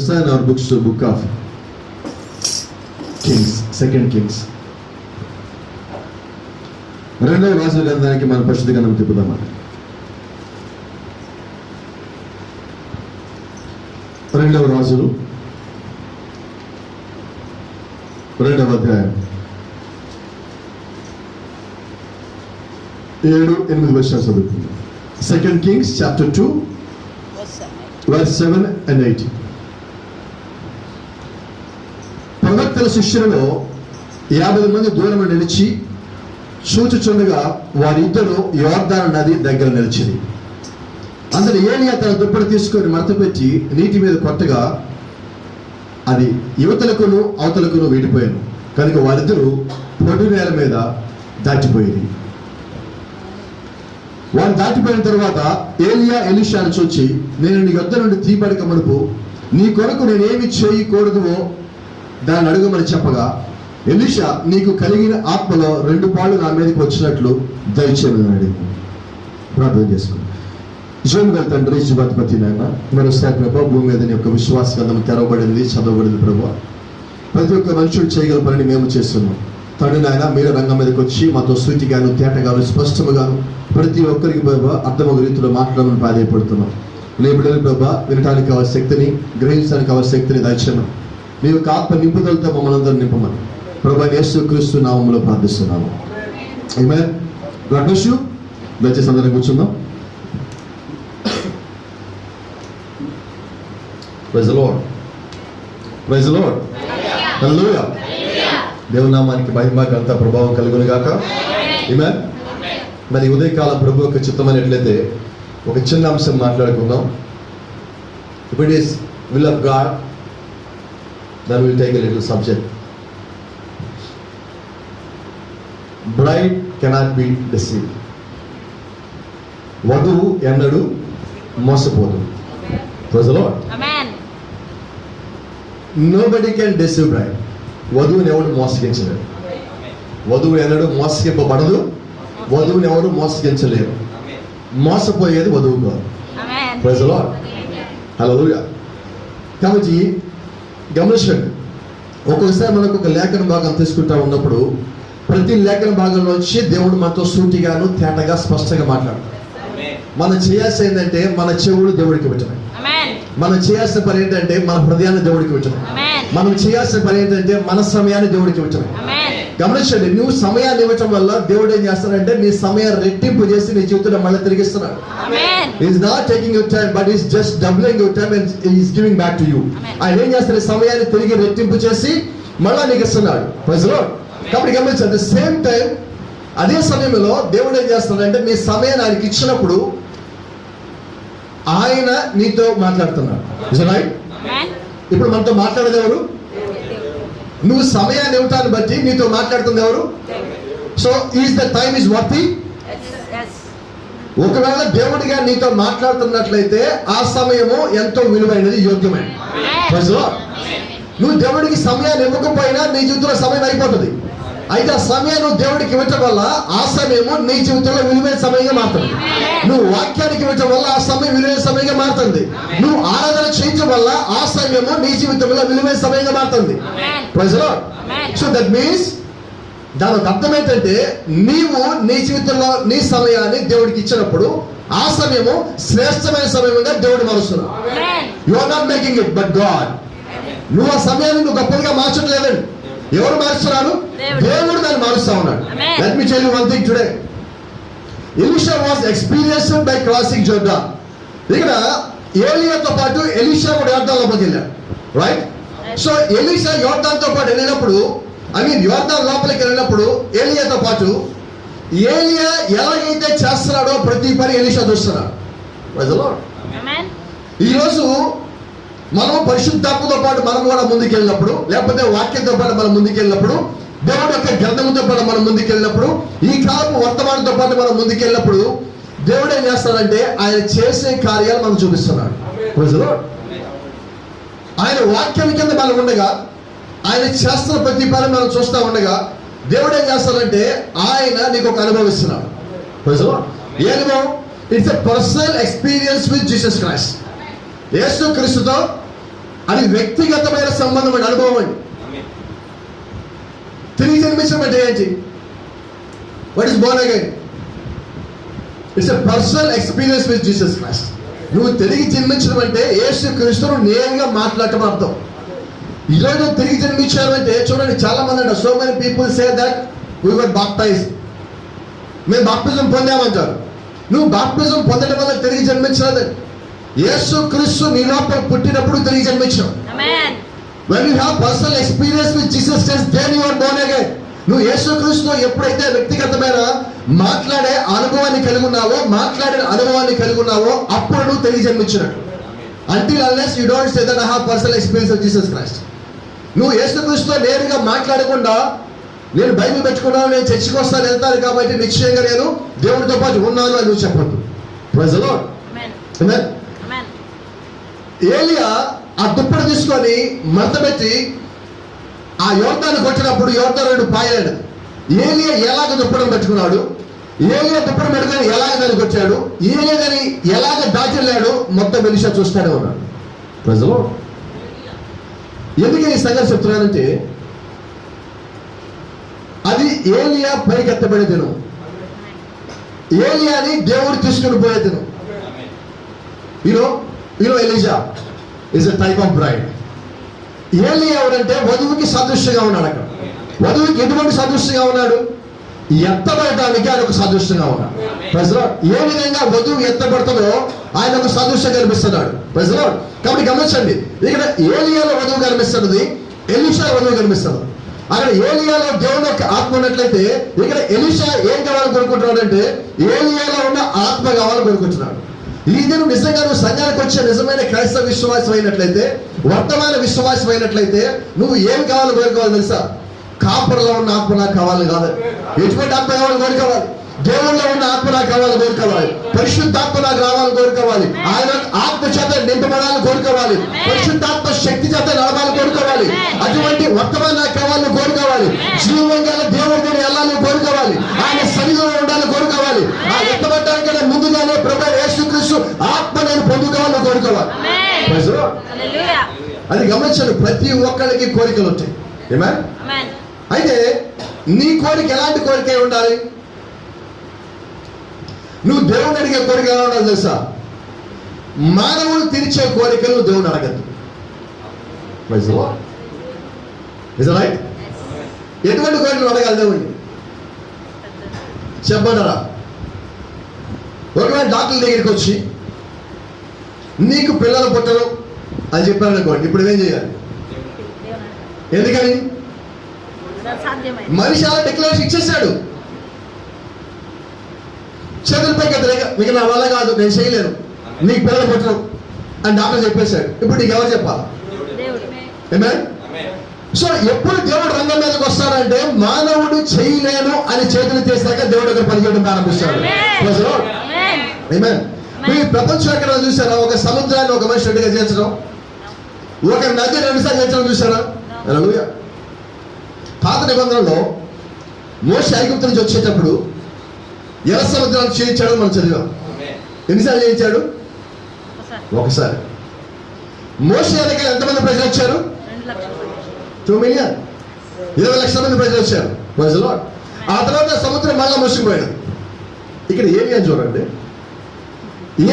Turn our books to book of Kings, 2 Kings. రెండవ రాజుల గ్రంథానికి మన పరిశుద్ధ గ్రంథం తిప్పుదామా. రెండవ రాజులు 2వ అధ్యాయం 7-8 వర్షాలు చదువుతుంది. 2 Kings chapter 2 verse 7 and 8. ప్రవక్తల శిష్యులలో 50 మంది దూరం నిలిచి చూచుచుండగా వారిద్దరూ యోర్దాను నది దగ్గర నిలిచింది. అందులో ఏలియా తన దుప్పటి తీసుకొని మడత పెట్టి నీటి మీద కొట్టగా అది యువతలకును అవతలకును వీడిపోయాను. కనుక వారిద్దరూ పొడి నేల మీద దాటిపోయింది. వారు దాటిపోయిన తర్వాత ఏలియా ఎలీషాను చూచి, నేను నీ యొద్ద నుండి తీపడక మునుపు నీ కొరకు నేనేమి చేయకూడదువో దాన్ని అడుగుమని చెప్పగా, ఎలీషా, నీకు కలిగిన ఆత్మలో 2 పాళ్ళు నా మీదకి వచ్చినట్లు దయచేయమని ప్రార్థన చేసుకుని. జీవన తండ్రి, జీవాధిపతి నాయన, మరోసారి ప్రభావ భూమి మీద నీ యొక్క విశ్వాస గ్రంథం తెరవబడింది, చదవబడింది ప్రభావ. ప్రతి ఒక్క మనుషుడు చేయగల పనిని మేము చేస్తున్నాం తండ్రి. నాయన, మీరు రంగం మీదకి వచ్చి మాతో సూటిగాను తేటగాను స్పష్టముగాను ప్రతి ఒక్కరికి ప్రభావ అర్థమొక రీతిలో మాట్లాడమని ప్రాధాయపడుతున్నాం. నీ బిడ్డలు ప్రభావ వినటానికి కావాల్సిన శక్తిని, గ్రహించడానికి కావాల్సిన శక్తిని దయచేయమని, నీ యొక్క ఆత్మ నింపుదలతో మమ్మల్ని అందరూ నింపమని ప్రభు యేసుక్రీస్తు నామములో ప్రార్థిస్తున్నాము. ఆమేన్. God bless you. దయచేసి అందరం కూర్చుందాం. Praise the Lord. Praise the Lord. Hallelujah. దేవుని నామానికి మహిమ ఘనత ప్రభావం కలుగును గాక. ఆమేన్. మరి ఉదయకాలం ప్రభు యొక్క చిత్తమైనట్లయితే ఒక చిన్న అంశం మాట్లాడుకుందాం. If it is will of God, then we'll take a little subject. Bride cannot be deceived. వధువు ఎన్నడూ మోసపోదు. Praise the Lord. Amen. Nobody can deceive bride. వధువుని ఎవరు మోసగించలేరు. వధువు ఎన్నడూ మోసగింపబడదు. వధువుని ఎవరు మోసగించలేరు. మోసపోయేది వధువు కాదు. Praise the Lord. Hallelujah. కాబట్టి గమనించండి, ఒక్కొక్కసారి మనకు ఒక లేఖన భాగం తీసుకుంటా ఉన్నప్పుడు ప్రతి లేఖన భాగంలో వచ్చి దేవుడు మనతో సూటిగాను తేటగా స్పష్టంగా మాట్లాడతాడు. మనం చేయాల్సి ఏంటంటే మన చెవులు దేవుడికి పెట్టడం. మనం చేయాల్సిన పని ఏంటంటే మన హృదయాన్ని దేవుడికి పెట్టడం. మనం చేయాల్సిన పని ఏంటంటే మన సమయాన్ని దేవుడికి పెట్టడం. గమనించండి, నువ్వు సమయాన్ని ఇవ్వటం వల్ల దేవుడు ఏం చేస్తాడంటే నీ సమయం రెట్టింపు చేసి నీ జీవితంలో మళ్ళీ తిరిగిస్తున్నాడు. He's not taking your time, but he's just doubling your time and he's giving back to you. ఆయన ఏం చేస్తాడు? సమయాన్ని తిరిగి రెట్టింపు చేసి మళ్ళా నీకు ఇస్తున్నాడు. Praise the Lord. కాబట్టి గమనించండి, సేమ్ టైం అదే సమయంలో దేవుడు ఏం చేస్తాడంటే నీ సమయాన్ని ఆయనకి ఇచ్చినప్పుడు ఆయన నీతో మాట్లాడుతున్నాడు. Is it right? ఇప్పుడు మనతో మాట్లాడేది ఎవరు? నువ్వు సమయాన్ని ఇవ్వటాన్ని బట్టి నీతో మాట్లాడుతుంది ఎవరు? So is the time is worthy. ఒకవేళ దేవుడిగా నీతో మాట్లాడుతున్నట్లయితే ఆ సమయము ఎంతో విలువైనది, యోగ్యమైనది. నువ్వు దేవుడికి సమయాన్ని ఇవ్వకపోయినా నీ జీవితంలో సమయం అయిపోతుంది. అయితే ఆ సమయాన్ని నువ్వు దేవుడికి ఇవ్వటం వల్ల ఆ సమయము నీ జీవితంలో విలువైన సమయంగా మారుతుంది. నువ్వు వాక్యానికి ఇవ్వటం వల్ల ఆ సమయం విలువైన సమయంగా మారుతుంది. నువ్వు ఆరాధన చేయటం వల్ల ఆ సమయము నీ జీవితంలో విలువైన సమయంగా మారుతుంది. Praise the lord. So that means దాని అర్థం ఏంటంటే నీవు నీ జీవితంలో నీ సమయాన్ని దేవుడికి ఇచ్చినప్పుడు ఆ సమయము శ్రేష్టమైన సమయంగా దేవుడు మారుస్తున్నాడు. You are not making it but God. నువ్వు ఆ సమయాన్ని నువ్వు గొప్పగా మార్చట్లేదండి. ఎవరు మారుస్తున్నారు? దేవుడు దాన్ని మారుస్తా ఉన్నాడు. Let me tell you one thing today. Elisha was experienced by crossing Jordan. ఇక్కడ ఏలియాతో పాటు ఎలీషా కూడా యోర్దాన్ లోపలికి వెళ్ళాడు. రైట్? సో ఎలీషా యోర్దాన్తో పాటు వెళ్ళినప్పుడు, యోర్దాన్ లోపలికి వెళ్ళినప్పుడు ఏలియాతో పాటు ఏలియా ఎలాగైతే చేస్తున్నాడో ప్రతి పని ఎలీషా చూస్తున్నాడు. Praise the lord. ఈరోజు మనం పరిశుద్ధాత్మతో పాటు మనం కూడా ముందుకెళ్ళినప్పుడు, లేకపోతే వాక్యంతో పాటు మనం ముందుకెళ్ళినప్పుడు, దేవుడు యొక్క గ్రంథంతో పాటు మనం ముందుకెళ్ళినప్పుడు, ఈ కాలపు వర్తమానంతో పాటు మనం ముందుకెళ్ళినప్పుడు దేవుడు ఏం చేస్తాడంటే ఆయన చేసే కార్యాలు మనం చూపిస్తున్నాడు. Praise the lord. ఆయన వాక్యం కింద మనం ఉండగా, ఆయన చేస్తున్న ప్రతి పని మనం చూస్తూ ఉండగా దేవుడు ఏం చేస్తాడంటే ఆయన నీకు ఒక అనుభవిస్తున్నాడు. Praise the Lord. ఏ అనుభవం? It's a personal experience with Jesus Christ. యేసు క్రీస్తుతో అది వ్యక్తిగతమైన సంబంధం అండి, అనుభవం అండి. తిరిగి జన్మించడం అంటే ఏంటి? What is Born again? It's a personal experience with Jesus Christ. నువ్వు తిరిగి జన్మించడం అంటే యేసు క్రీస్తును నేరుగా మాట్లాడటం అర్థం. ఈరోజు తిరిగి జన్మించారు అంటే చూడండి, చాలా మంది అంటారు, so many people say that we were baptised, మేము బాప్టిజం పొందామంటారు. నువ్వు బాప్టిజం పొందడం వల్ల తిరిగి జన్మించలేదు. యేసు క్రీస్తు నీ లోపల పుట్టినప్పుడు తిరిగి జన్మించావు. When you have personal experience with Jesus Christ, then you are born again. నువ్వు యేసు క్రీస్తుతో ఎప్పుడైతే వ్యక్తిగతమైన మాట్లాడే అనుభవాన్ని కలిగి ఉన్నావో, మాట్లాడిన అనుభవాన్ని కలిగి ఉన్నావో, అప్పుడు నువ్వు తిరిగి జన్మించినట్టు. Until unless you don't say that I have personal experience with Jesus Christ. నువ్వు యేసు క్రీస్తుతో నేరుగా మాట్లాడకుండా, నేను బైబిల్ పెట్టుకున్నాను, నేను చర్చికి వస్తాను, వెళ్తాను కాబట్టి నిశ్చయంగా నేను దేవుడితో పాటు ఉన్నాను అని నువ్వు చెప్పద్దు. Praise the lord. ఆమేన్. ఏలియా ఆ దుప్పటి తీసుకొని మడతపెట్టి ఆ యోర్దాను కొట్టినప్పుడు యోర్దాను పాయాడు. ఏలియా ఎలాగ దుప్పడం పెట్టుకున్నాడు, ఏలియా దుప్పడం పెట్టుకొని ఎలాగ దానికి వచ్చాడు, ఏలియా దాన్ని ఎలాగ దాటిల్లాడు, మొత్తం ఎలీషా చూస్తానే ఉన్నాడు. Praise the lord. ఎందుకు ఈ సంగతి చెప్తున్నానంటే, అది ఏలియా పైకెత్తబడే దినం, ఏలియాని దేవుడు తీసుకుని పోయే దినం. You know Elisha is a type of braid. ఏలియా ఎవరంటే వధువుకి సదృశ్యంగా ఉన్నాడు. అక్కడ వధువుకి ఎటువంటి సదృశ్యంగా ఉన్నాడు? ఎత్తబడటానికి ఆయన ఒక సదృశ్యంగా ఉన్నాడు. Praise the Lord. ఏ విధంగా వధువు ఎత్తబడుతుందో ఆయన ఒక సదృశ్యం కనిపిస్తున్నాడు. Praise the lord. కాబట్టి గమనించండి, ఇక్కడ ఏలియాలో వధువు కనిపిస్తున్నది, ఎలీషా వధువు కనిపిస్తున్నది. అక్కడ ఏలియాలో దేవుని యొక్క ఆత్మ ఉన్నట్లయితే ఇక్కడ ఎలీషా ఏం కావాలని కోరుకుంటున్నాడు అంటే ఏలియాలో ఉన్న ఆత్మ కావాలని కోరుకుంటున్నాడు. ఈ దినం నిజంగా నువ్వు సంఘానికి వచ్చే నిజమైన క్రైస్తవ విశ్వాసం అయినట్లయితే, వర్తమాన విశ్వాసం అయినట్లయితే, నువ్వు ఏం కావాలని కోరుకోవాలి తెలుసా? కాపురలో ఉన్న ఆత్మ నాకు కావాలి కాదు. ఎటువంటి ఆత్మ కావాలని కోరుకోవాలి? దేవుళ్ళలో ఉన్న ఆత్మ నాకు కావాలని కోరుకోవాలి. పరిశుద్ధాత్మ నాకు రావాలని కోరుకోవాలి. ఆయన ఆత్మ చేత నింపబడాలని కోరుకోవాలి. పరిశుద్ధాత్మ శక్తి చేత నడవాలని కోరుకోవాలి. అటువంటి వర్తమానం నాకు కావాలని కోరుకోవాలి. జీవం గల దేవుడిని వెళ్ళాలని కోరుకోవాలి. ఆయన సన్నిధిలో ఉండాలని కోరుకోవాలి. ఆ ఎత్తబడ్డానికన్నా ముందుగానే ప్రభువైన యేసుక్రీస్తు ఆత్మ నేను పొందుకోవాలని కోరుకోవాలి. అది గమనించండి, ప్రతి ఒక్కరికి కోరికలు ఉంటాయి. ఏమా? అయితే నీ కోరిక ఎలాంటి కోరిక ఉండాలి? నువ్వు దేవుని అడిగే కోరిక ఎలా ఉండాలి తెలుసా? మానవులు తీర్చే కోరికలు నువ్వు దేవుని అడగద్దు. రైట్? ఎటువంటి కోరికలు అడగాలి దేవుణ్ణి చెప్పంటారా? ఒకవేళ డాక్టర్ దగ్గరికి వచ్చి నీకు పిల్లలు పుట్టరు అని చెప్పారు అనుకోండి, ఇప్పుడు ఏం చేయాలి? ఎందుకని? మనిషి అలా డిక్లరేషన్ ఇచ్చేసాడు. చేతులపైకి మీకు నా వల్ల కాదు, నేను చేయలేను, నీకు పిల్లలు పుట్టరు అని డాక్టర్ చెప్పేశాడు. ఇప్పుడు నీకు ఎవరు చెప్పాలి? సో ఎప్పుడు దేవుడు రంగం మీదకి వస్తాడంటే మానవుడు చేయలేను అని చేతులు చేశాక దేవుడు దగ్గర పనిచేయడం ప్రారంభిస్తాడు. మీరు ప్రపంచం ఎక్కడ చూసారా? ఒక సముద్రాన్ని ఒక మనిషి రెడ్డిగా చేర్చడం, ఒక నది రెండుసార్లు చేర్చడం చూసారా? పాత నిబంధనలో మోషే ఐగుప్తు నుంచి వచ్చేటప్పుడు ఎర్ర సముద్రాన్ని చేయించాడు మనం చదివాం. ఎన్నిసార్లు చేయించాడు? ఒకసారి. మోషే దగ్గర ఎంతమంది ప్రజలు వచ్చారు? 2 మిలియన్, 20 లక్షల మంది ప్రజలు వచ్చారు. ప్రజలు ఆ తర్వాత సముద్రం మళ్ళా మూసుకుపోయాడు. ఇక్కడ ఏలియా చూడండి,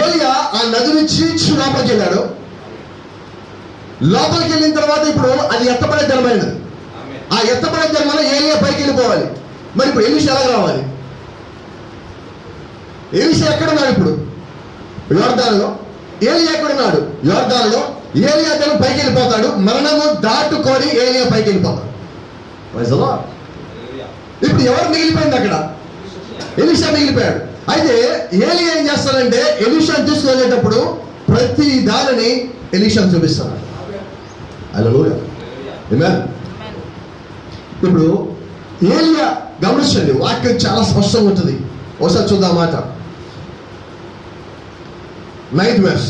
ఏలియా ఆ నది నుంచి లోపలికి వెళ్ళాడు. లోపలికి వెళ్ళిన తర్వాత ఇప్పుడు అది ఎత్తబడే జన్మైనది. ఆ ఎత్తబడే జన్మలో ఏలియా పైకి వెళ్ళిపోవాలి. మరి ఇప్పుడు ఎలీషా ఎలాగ రావాలి? ఎలీషా ఎక్కడున్నాడు? ఇప్పుడు యోర్దానులో. ఏలియా ఎక్కడున్నాడు? యోర్దానులో. ఏలియా తను పైకి వెళ్ళిపోతాడు. మరణము దాటుకొని ఏలియా పైకి వెళ్ళిపోతాడు. ఇప్పుడు ఎవరు మిగిలిపోయింది అక్కడ? ఎలీషా మిగిలిపోయాడు. అయితే ఏలియా ఏం చేస్తాడంటే ఎలీషాను తీసుకువెళ్ళేటప్పుడు ప్రతి దానిని ఎలీషాను చూపిస్తాడు. హల్లెలూయా. ఆమేన్. ఇప్పుడు ఏలియా గమనించండి, వాక్యం చాలా స్పష్టంగా ఉంటుంది. ఒకసారి చూద్దాం మాట. 9th verse.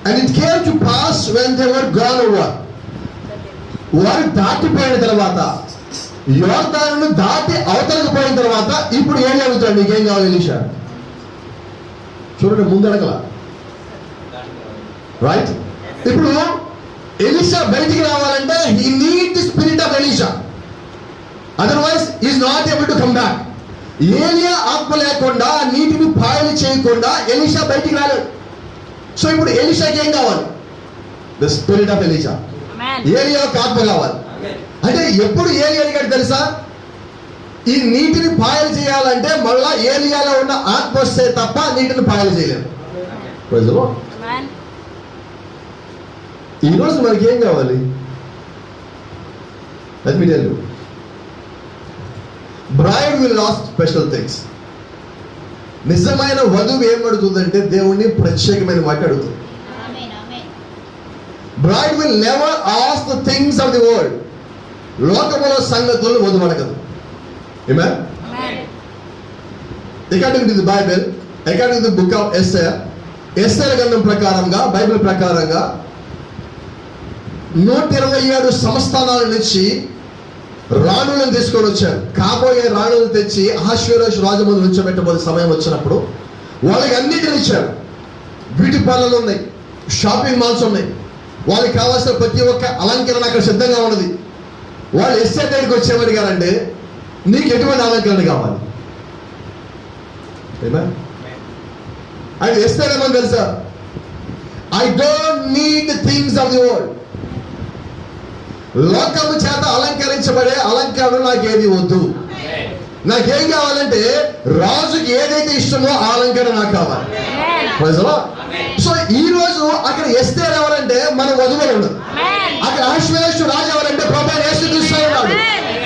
And it came to pass when they were gone over. వారు దాటిపోయిన తర్వాత, యోర్దానును దాటి అవతలకు పోయిన తర్వాత ఇప్పుడు ఏం అడుగుతాడు? నీకేం కావాలి ఎలీషా? చూడండి, ముందు అడగల. రైట్. ఇప్పుడు ఎలీషా బయటికి రావాలంటే he need the spirit of Elisha, otherwise is not able to come back. ఏలియా ఆత్మ లేకుండా, నీటిని పాయలు చేయకుండా ఎలీషా బయటికి రాలేడు. సో ఇప్పుడు ఎలీషాకి ఏం కావాలి? The spirit of Elisha. ఏలియా ఒక ఆత్మ కావాలి. అంటే ఎప్పుడు ఏలియా అడిగాడు తెలుసా? ఈ నీటిని పాయలు చేయాలంటే మళ్ళా ఏలియాలో ఉన్న ఆత్మ వస్తే తప్ప నీటిని పాయలు చేయలేము. ఈరోజు మనకి ఏం కావాలి? Let me tell you, braid will ask special things. నిజమైన వధువు ఏం అడుగుతుందంటే దేవుణ్ణి ప్రత్యేకమైన వాటి అడుగుతుంది. Braid will never ask the things of the world. లోకములో సంగతులు వధువు అడగదు. Amen? According to the Bible, according to the book of Esther, Esther గ్రంథం ప్రకారంగా, బైబిల్ ప్రకారంగా 127 సంస్థానాల నుంచి రాణులను తీసుకొని వచ్చారు. కాబోయే రాణులను తెచ్చి అహష్వేరోషు రాజు ముందు ఉంచబెట్టబోయే సమయం వచ్చినప్పుడు వాళ్ళకి అన్నిటిని ఇచ్చారు. బ్యూటీ పార్లర్లు ఉన్నాయి, షాపింగ్ మాల్స్ ఉన్నాయి, వాళ్ళకి కావాల్సిన ప్రతి ఒక్క అలంకరణ అక్కడ సిద్ధంగా ఉన్నది. వాళ్ళు ఎస్తేర్ దగ్గరికి వచ్చేవారు గారంటే నీకు ఎటువంటి అలంకరణ కావాలి? అండ్ ఎస్తేర్ ఏమని తెలుసా? I don't need things of the world. లోకము చేత అలంకరించబడే అలంకరణ నాకేది వద్దు. నాకేం కావాలంటే రాజుకి ఏదైతే ఇష్టమో ఆ అలంకరణ నాకు కావాలి. సో ఈ రోజు అక్కడ ఎస్తేర్ ఎవరంటే మన వధువు ఉండదు. అక్కడ అహష్వేరోషు రాజు ఎవరంటే ప్రభువైన యేసుక్రీస్తు ఉన్నాడు.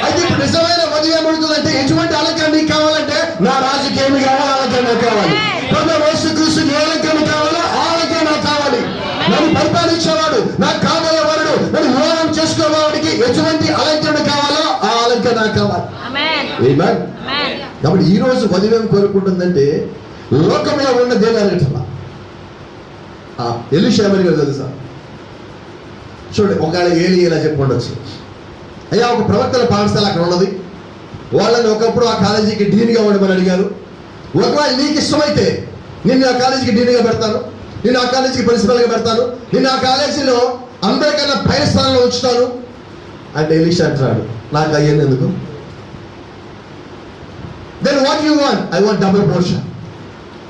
అయితే ఇప్పుడు నిజమైన వధువు ఏమడుగుతుందంటే ఎటువంటి అలంకరణ నీకు కావాలంటే నా రాజుకి ఏమి కావాలో అలంకరణ నాకు కావాలి. ప్రభువైన యేసుక్రీస్తుకి ఏ అలంకరణ కావాలో ఆ అలంకరణ నాకు కావాలి. నన్ను పరిపాలించేవాడు, నాకు కాబోయే వరుడు, నన్ను వివాహం చేసుకోవాడికి ఎటువంటి అలంకరణ కావాలో ఆ అలంకరణ నాకు కావాలి. కాబట్టి ఈ రోజు వధువు ఏం కోరుకుంటుందంటే లోకంలో ఉన్న దేవాలయట్లా. ఎలీషా ఏమని తెలుసా? చూడండి, ఒకవేళ ఏలి ఇలా చెప్పి ఉండొచ్చు, అయ్యా ఒక ప్రవక్తల పాఠశాల అక్కడ ఉన్నది, వాళ్ళని ఒకప్పుడు ఆ కాలేజీకి డీన్గా ఉండమని అడిగారు. ఒకవేళ నీకు ఇష్టమైతే నిన్ను ఆ కాలేజీకి డీన్గా పెడతాను, నిన్ను ఆ కాలేజీకి ప్రిన్సిపల్గా పెడతాను, నిన్ను ఆ కాలేజీలో అందరికన్నా పై స్థానంలో ఉంచుతాను అంటే ఎలీషా అంటున్నాడు, నాకు అయ్యింది ఎందుకు? Then what you want? I want double portion.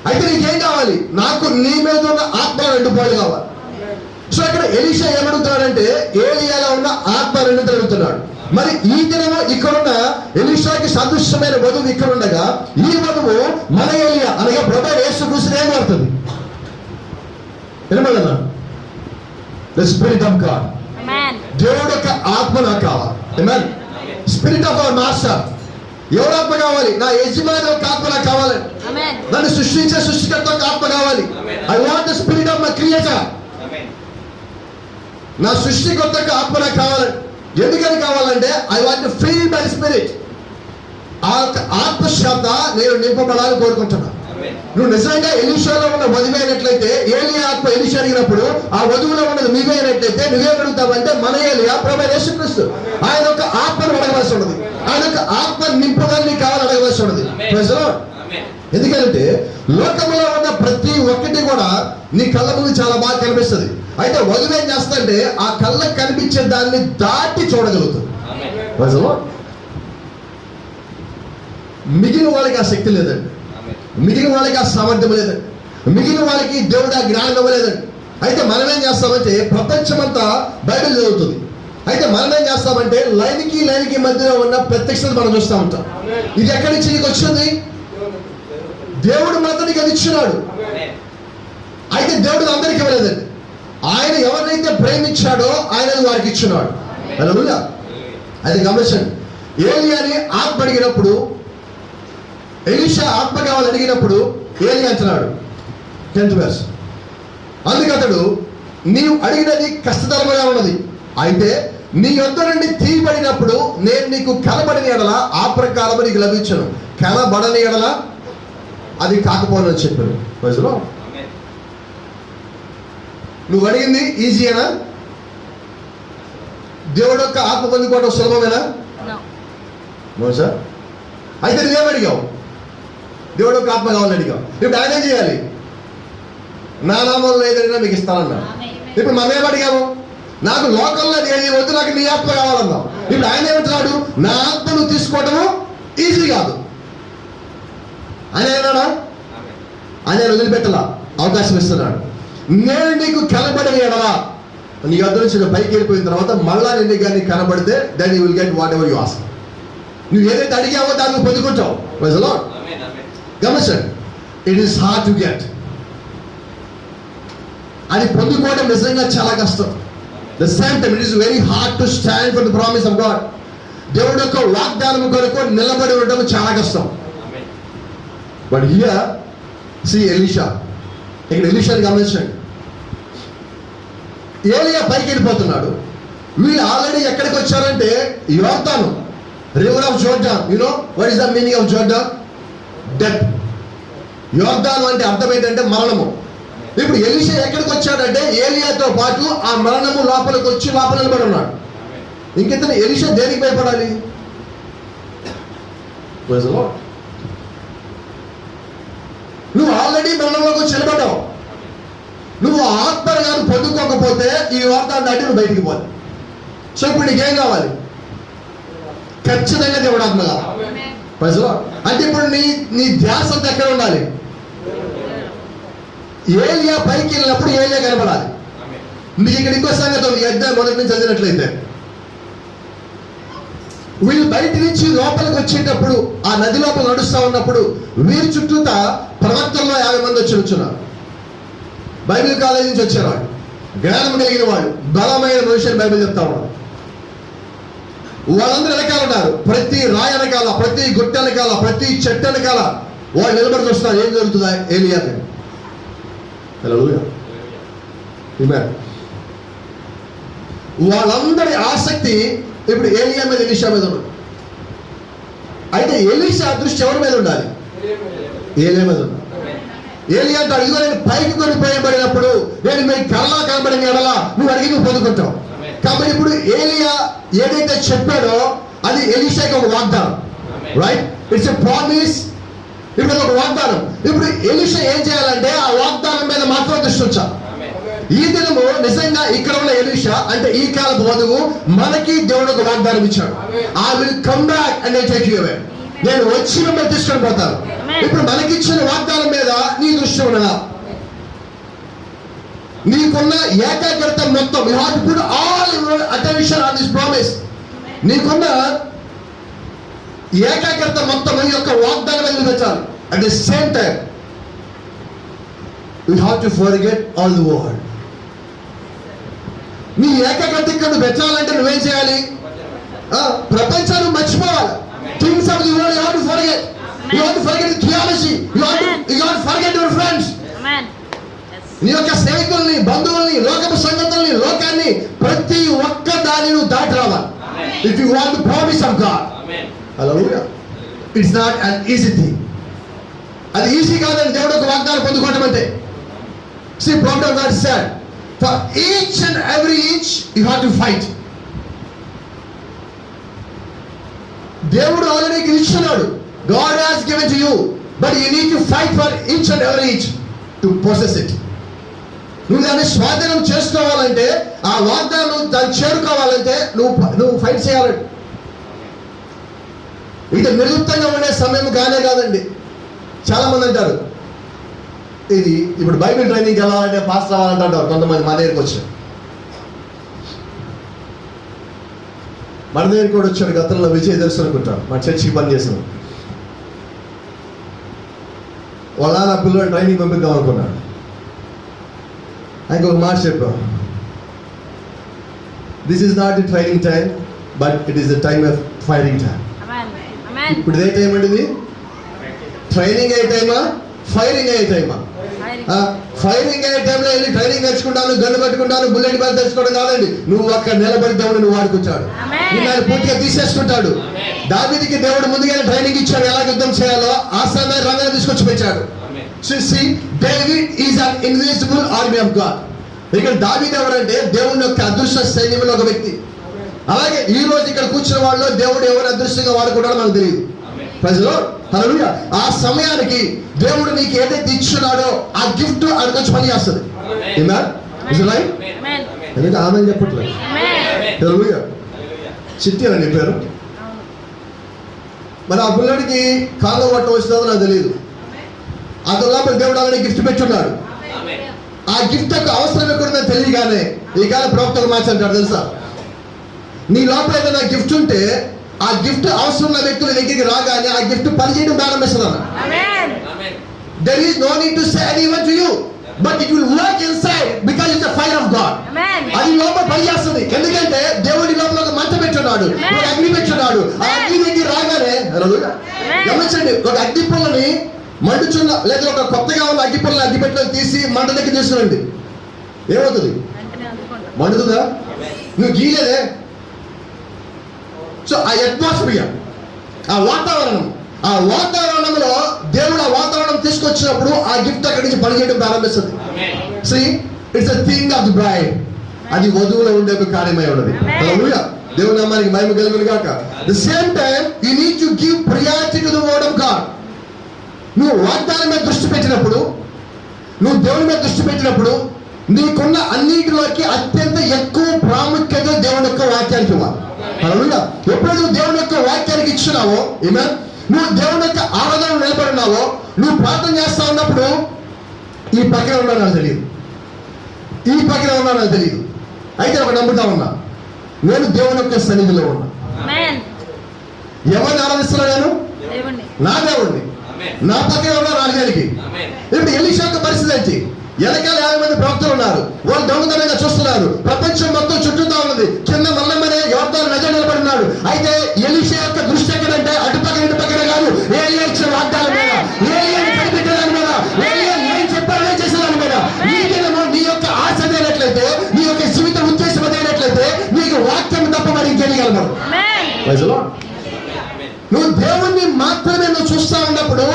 అయితే నీకేం కావాలి? నాకు నీ మీద ఉన్న ఆత్మ 2 పాలు కావాలి. సో ఇక్కడ ఎలీషా ఏమడుగుతున్నాడంటే ఏలియాలో ఉన్న ఆత్మ 2 అడుగుతున్నాడు. మరి ఈ దినము ఇక్కడున్న ఎలీషాకి సదృశ్యమైన వధువు ఇక్కడ ఉండగా ఈ వధువు మన ఏలియా అనగా ప్రభువైన యేసుక్రీస్తుని ఏం వాడుతుంది? వినమన్నా? The spirit of God. దేవుడు యొక్క ఆత్మ నాకు కావాలి. Amen. Spirit of our master. ఎవరు ఆత్మ కావాలి? నా యజమాని యొక్క ఆత్మ నాకు కావాలి. నన్ను సృష్టించే సృష్టికర్త యొక్క ఆత్మ కావాలి. I want the spirit of my creator. నా సృష్టికర్త యొక్క ఆత్మ నాకు కావాలి. ఎందుకని కావాలంటే I want to feel by spirit. ఆ ఆత్మ చేత నేను నింపబడాలని కోరుకుంటున్నా. నువ్వు నిజంగా ఎలీషాలో ఉన్న వధువు అయినట్లయితే, ఏలియా ఆత్మ ఎలీషా అడిగినప్పుడు ఆ వధువులో ఉన్నది నీవే అయినట్లయితే నువ్వేం అడుగుతావంటే మన ఏలియా ప్రభువైన యేసుక్రీస్తు ఆయన యొక్క ఆత్మను అడగవలసి ఉన్నది. ఆయన యొక్క ఆత్మ నింపడానికి నీకు కావాలని అడగవలసి ఉన్నది. ఎందుకంటే లోకంలో ఉన్న ప్రతి ఒక్కటి కూడా నీ కళ్ళ ముందు చాలా బాగా కనిపిస్తుంది. అయితే వధువు ఏం చేస్తుందంటే ఆ కళ్ళకు కనిపించే దాన్ని దాటి చూడగలుగుతుంది. మిగిలిన వాళ్ళకి ఆ శక్తి లేదండి, మిగిలిన వాళ్ళకి ఆ సామర్థ్యం లేదండి, మిగిలిన వాళ్ళకి దేవుడు ఆ జ్ఞానం ఇవ్వలేదండి. అయితే మనం ఏం చేస్తామంటే ప్రపంచమంతా బైబిల్ చదువుతుంది. అయితే మనం ఏం చేస్తామంటే లైన్కి మధ్యలో ఉన్న ప్రత్యక్షతను మనం చూస్తూ ఉంటాం. ఇది ఎక్కడి నుంచి నీకు వచ్చింది? దేవుడు మాత్రం అది ఇచ్చినాడు. అయితే దేవుడు అందరికి ఇవ్వలేదండి. ఆయన ఎవరినైతే ప్రేమించాడో ఆయన వారికి ఇచ్చినాడు. అది గమనించండి. ఏలియాని ఆత్మ అడిగినప్పుడు, ఎలీషా ఆత్మ కావాలని అడిగినప్పుడు ఏలి అంటున్నాడు 10th verse, అందుకు అతడు నీవు అడిగినది కష్టతరముగా ఉన్నది, అయితే నీ యొద్ద నుండి తీయబడినప్పుడు నేను నీకు కనబడిన ఎడల ఆ ప్రకారము నీకు లభించను, కనబడని ఎడల అది కాకపోనని చెప్పాడు. వయసులో నువ్వు అడిగింది ఈజీయేనా? దేవుడు యొక్క ఆత్మ పొందుకోవడం సులభమేనా? సార్, అయితే నువ్వేం అడిగావు? దేవుడు యొక్క ఆత్మ కావాలని అడిగావు. ఇప్పుడు ఆయన ఏం చేయాలి? నా నామంలో ఏదైనా మీకు ఇస్తానన్నాడు. ఇప్పుడు మనం ఏం అడిగాము? నాకు లోకంలో ఏది వద్దు, నాకు నీ ఆత్మ కావాలన్నాం. ఇప్పుడు ఆయన ఏమంటున్నాడు? నా ఆత్మ నువ్వు తీసుకోవటము ఈజీ కాదు. ఆయన ఏమన్నాడా? ఆయన వదిలిపెట్టలా, అవకాశం ఇస్తున్నాడు. నేను నీకు కనబడిన ఎడలా, నీ వద్ద నుంచి పైకి వెళ్ళిపోయిన తర్వాత మళ్ళా నేను కానీ కనబడితే then you will get whatever you ask. నువ్వు ఏదైతే అడిగావో దాన్ని నువ్వు పొందుకుంటావు. గమనించండి, it is hard to get. అది పొందుకోవడం నిజంగా చాలా కష్టం. The same time it is very hard to stand for the promise of God. దేవుడి యొక్క వాగ్దానం కొరకు నిలబడి ఉండడం చాలా కష్టం. But here see Elisha. ఇక్కడ ఎలీషాని గమనించండి. ఏలియా పైకి వెళ్ళిపోతున్నాడు. వీళ్ళు ఆల్రెడీ ఎక్కడికి వచ్చారంటే యోర్దాను, river of Jordan. You know what is the meaning of Jordan? Death. యోర్దాను అంటే అర్థం ఏంటంటే మరణము. ఇప్పుడు ఎలీషా ఎక్కడికి వచ్చాడంటే ఏలియాతో పాటు ఆ మరణము లోపలికి వచ్చి లోపల నిలబడి ఉన్నాడు. ఇంకెంత ఎలీషా దేనికి భయపడాలి? నువ్వు ఆల్రెడీ మరణంలోకి వచ్చి నిలబడ్డావు. నువ్వు ఆత్మను కానీ పొందుకోకపోతే ఈ వార్త దాటి నువ్వు బయటికి పోదు. సో ఇప్పుడు నీకేం కావాలి? ఖచ్చితంగా దేవుడు ఆత్మ కావాలి. అంటే ఇప్పుడు నీ ధ్యాస అంతా ఎక్కడ ఉండాలి? ఏలియా పైకి వెళ్ళినప్పుడు ఏలియా కనపడాలి. నీకు ఇక్కడ ఇంకో సంగతి ఉంది. అధ్యాయం మొదటి నుంచి చదివినట్లయితే వీళ్ళు బయట నుంచి లోపలికి వచ్చేటప్పుడు ఆ నది లోపల నడుస్తూ ఉన్నప్పుడు వీరి చుట్టూతా ప్రవక్తల్లో 50 మంది వచ్చి వచ్చున్నారు. బైబిల్ కాలేజీ నుంచి వచ్చారు. వాళ్ళు జ్ఞానం కలిగిన వాళ్ళు, బలమైన మనుషులు బైబిల్ చెప్తా ఉన్నారు. వాళ్ళందరూ వెనకాల ఉన్నారు. ప్రతి రాయి వెనకాల, ప్రతి గుట్ట వెనకాల, ప్రతి చెట్టు వెనకాల వాళ్ళు నిలబడి చూస్తారు ఏం జరుగుతుందా ఏలియాకి. వాళ్ళందరి ఆసక్తి ఇప్పుడు ఏలియా మీద, ఎలీషా మీద ఉంది. అయితే ఎలీషా దృష్టి ఎవరి మీద ఉండాలి? ఏలియా మీద ఉంది. ఏలియా అంటాడు, ఇదిగో నేను పైకి కొనిపోయబడినప్పుడు నేను మీకు కళ్ళ కనబడిన ఎడలా నువ్వు అడిగి నువ్వు పొందుకుంటావు. కాబట్టి ఇప్పుడు ఏలియా ఏదైతే చెప్పాడో అది ఎలీషాకి ఒక వాగ్దానం. రైట్? It's a promise. ఇప్పుడు ఒక వాగ్దానం. ఇప్పుడు ఎలీషా ఏం చేయాలంటే ఆ వాగ్దానం మీద మాత్రం దృష్టి ఉంచాలి. ఈ దినము నిజంగా ఇక్కడ ఉన్న ఎలీషా అంటే ఈ కాలపు వధువు మనకి దేవుడు ఒక వాగ్దానం ఇచ్చాడు. I will come back and I take you away. నేను వచ్చి మిమ్మల్ని తీసుకొని పోతాను. ఇప్పుడు మనకిచ్చిన వాగ్దానం మీద నీ దృష్టి ఉన్నదా? నీకున్న ఏకాగ్రత మొత్తం, you have to put all your attention on this promise. నీకున్న ఏకాగ్రత మొత్తం ఈ యొక్క వాగ్దానం మీద పెట్టాలి. At the same time you have to forget all the world. నీ ఏకాగ్రత ఇక్కడ పెట్టాలంటే నువ్వేం చేయాలి? ప్రపంచాన్ని మర్చిపోవాలి. Things of the world you have to forget. You have to forget the theology. You have to forget your friends. నీ యొక్క స్నేహితుల్ని, బంధువుల్ని, లోకపు సంగతుల్ని, లోకాన్ని, ప్రతి ఒక్క దాన్ని నువ్వు దాటి రావాలి. If you want the promise of God. Hallelujah. It's not an easy thing. అది ఈజీ కాదని దేవుడు ఒక వాగ్దానం పొందుకోవడం అంటే. See, prophet of God said, for each and every inch you have to fight. దేవుడు already ఇచ్చున్నాడు. God has given to you, but you need to fight for each and every inch to possess it. నువ్వు దాన్ని స్వాధీనం చేసుకోవాలంటే, ఆ వాగ్దానం దాన్ని చేరుకోవాలంటే నువ్వు ఫైట్ చేయాలి. ఇది నిర్లిప్తంగా ఉండే సమయం కానే కాదండి. చాలా మంది అంటారు ఇది ఇప్పుడు బైబిల్ ట్రైనింగ్ వెళ్ళాలంటే పాస్ అవ్వాలంటారు కొంతమంది. మా దగ్గరికి వచ్చారు, మన దగ్గరికి కూడా వచ్చాడు. గతంలో విజయ్ తెలుసు అనుకుంటాను, మా చర్చికి పని చేసాను. వాళ్ళ నా పిల్లలు ట్రైనింగ్ పంపిద్దాం అనుకున్నాడు. ఆయనకు ఒక మాట చెప్పాం, this is not the training time but it is the time of firing time. ఇప్పుడు ఇదే టైం అండి. ఇది ట్రైనింగ్ అయ్యే టైమా, ఫైరింగ్ అయ్యే టైమా? ఫైరింగ్ అయ్యే టైంలో వెళ్ళి ట్రైనింగ్ నేర్చుకుంటాను, గన్ను పట్టుకుంటాను, బుల్లెట్ బాల్ తెచ్చుకోవడం కాదండి. నువ్వు అక్కడ నిలబడి దేవుడు నువ్వు వాడుకుంటాడు. నిన్ను ఆయన పూర్తిగా తీసేసుకుంటాడు. దావీదుకి దేవుడు ముందుగానే ట్రైనింగ్ ఇచ్చాడు, ఎలా యుద్ధం చేయాలో. ఆ సమయం రంగాన్ని తీసుకొచ్చి పెట్టాడు. David is an invisible army of God. ఇక్కడ దావీదు ఎవరంటే దేవుని యొక్క అదృశ్య సైన్యంలో ఒక వ్యక్తి. అలాగే ఈ రోజు ఇక్కడ కూర్చున్న వాళ్ళు దేవుడు ఎవరు అదృశ్యంగా వాడుకుంటాడో మనకు తెలియదు. ప్రజలు హల్లెలూయా. ఆ సమయానికి దేవుడు నీకు ఏదైతే ఇచ్చున్నాడో ఆ గిఫ్ట్ అక్కడికి పని చేస్తుంది. ఎందుకంటే ఆమె చెప్పట్లేదు. హల్లెలూయా. చిట్టి అని చెప్పారు. మరి ఆ పిల్లడికి కాళ్ళ పట్ట వచ్చిందో నాకు తెలియదు. అందులో దేవుడు అలానే గిఫ్ట్ పెట్టున్నాడు. ఆ గిఫ్ట్ యొక్క అవసరం ఎక్కడుందో తెలియగానే ఈ కాల ప్రవక్తలు మార్చారు తెలుసా, నీ లోపల ఏదైనా గిఫ్ట్ ఉంటే ఆ గిఫ్ట్ అవసరం ఉన్న వ్యక్తుల దగ్గరికి రాగానే ఆ గిఫ్ట్ పనిచేయడం ప్రారంభిస్తున్నాను. There is no need to say anyone to you, but it will work inside because it's the fire of God. అది లోపల పనిచేస్తుంది. ఎందుకంటే దేవుడి లోపల ఒక మంట పెట్టున్నాడు, ఒక అగ్ని పెట్టున్నాడు. ఆ అగ్ని దగ్గర రాగానే గమనించండి, ఒక అగ్ని పుల్లని మండుచున్న లేదా ఒక కొత్తగా ఉన్న అగ్గి పుల్లని అగ్గి పెట్టిన తీసి మంట దగ్గర తీసుకురండి, ఏమవుతుంది? మండుతుందా? నువ్వు గీలేదే. సో ఆ అట్మాస్ఫియర్, ఆ వాతావరణంలో దేవుడు ఆ వాతావరణం తీసుకొచ్చినప్పుడు ఆ గిఫ్ట్ అక్కడి నుంచి పనిచేయడం ప్రారంభిస్తుంది. See, it's a thing of the bride. అది వధువులో ఉండే ఒక కార్యమై ఉన్నది. హల్లెలూయా. దేవుని నామానికి మహిమ కలుగును గాక. The same time you need to give priority to the word of God. నువ్వు వాగ్దానం మీద దృష్టి పెట్టినప్పుడు, నువ్వు దేవుని మీద దృష్టి పెట్టినప్పుడు నీకున్న అన్నిటిలోకి అత్యంత ఎక్కువ ప్రాముఖ్యత దేవుని యొక్క వాక్యానికి ఇవ్వాలి. హల్లెలూయా. ఎప్పుడైతే నువ్వు దేవుని యొక్క వాక్యానికి ఇచ్చినావో, ఆమేన్, నువ్వు దేవుని యొక్క ఆరాధన నిలబడినావో, నువ్వు ప్రార్థన చేస్తా ఉన్నప్పుడు ఈ పక్కన ఉన్నా నాకు తెలియదు, ఈ పక్కన ఉన్నా నాకు తెలియదు. అయితే ఒక నమ్ముతా ఉన్నా, నేను దేవుని యొక్క సన్నిధిలో ఉన్నా. ఎవరిని ఆరాధిస్తున్నా? నేను నా దేవుడిని. నా పక్కన ఉన్న రాజధానికి. ఇప్పుడు ఎలీషా యొక్క పరిస్థితి ఏంటి? వెనకాల 50 మంది ప్రవక్తలు ఉన్నారు, వాళ్ళు దొంగతనంగా చూస్తున్నారు, ప్రపంచం మొత్తం చుట్టూతా ఉన్నది, కింద మల్లమ్మనే యోర్దాను నది నిలబడినాడు. అయితే ఎలీషా యొక్క దృష్టి ఎక్కడంటే అటుపక్కన ఇటు పక్కన కాదు, ఏలియా ఇచ్చిన వాగ్దానం మీద, ఏలియాని కనిపెట్టేదాని మీద, ఏలియా ఏం చెప్పారో చేసేదాని మీద. నీ యొక్క ఆశ అదేనట్లయితే, నీ యొక్క జీవిత ఉద్దేశం అదేనట్లయితే నీకు వాక్యం తప్ప మరి ఇంకేయగలరు. నువ్వు దేవుణ్ణి మాత్రమే నువ్వు చూస్తా ఉన్నప్పుడు,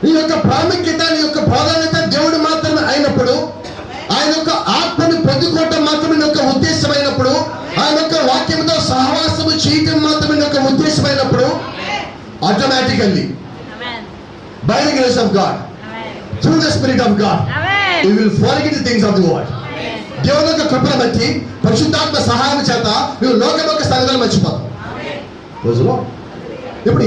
నీ యొక్క ప్రాముఖ్యత, నీ యొక్క ప్రాధాన్యత దేవుడు మాత్రమే అయినప్పుడు, ఆయన యొక్క ఆత్మని పొందుకోవటం మాత్రమే నీ యొక్క ఉద్దేశం అయినప్పుడు, ఆయన యొక్క వాక్యంతో సహవాసము చేయటం మాత్రమే నీ యొక్క ఉద్దేశం అయినప్పుడు, automatically by the grace of God, through the spirit of God, you will forget the things of the world. దేవుని యొక్క కృపను బట్టి, పరిశుద్ధాత్మ సహాయం చేత నువ్వు లోకం యొక్క సంగతులు మర్చిపోతావు. రోజులో ఇప్పుడు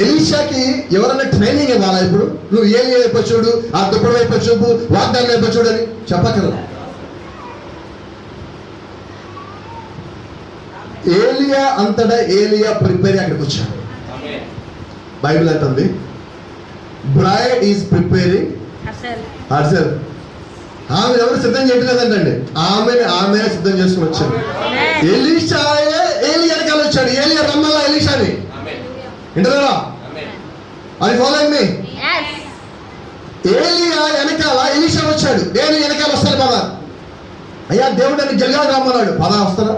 ఎలీషాకి ఎవరన్నా ట్రైనింగ్ ఇవ్వాలా? ఇప్పుడు నువ్వు ఏలియా వైపు చూడు, ఆ దుప్పటి వైపు చూపు, వాగ్దానం వైపు చూడు అని చెప్పక్కర్లా. ఏలియా అంతటా ఏలియా ప్రిపేర్ అక్కడికి వచ్చాడు. బైబిల్ అంటుంది, బ్రైడ్ ఈజ్ ప్రిపేరింగ్ హర్సెల్ఫ్. ఆమె ఎవరు సిద్ధం చేయట్లేదంటండి, ఆమె సిద్ధం చేసుకుని వచ్చాడు. ఎలీషాయే ఏలియా వెనకాల వచ్చాడు. ఏలియా రమ్మల్లా ఎలీషాని, వింటారా? అది ఫాలో మీ. ఏలియా వెనకాల ఎలీషా వచ్చాడు. నేను వెనకాల వస్తాను పదా. అయ్యా దేవుడు నన్ను గిల్గాలు రమ్మన్నాడు, పదా వస్తారా?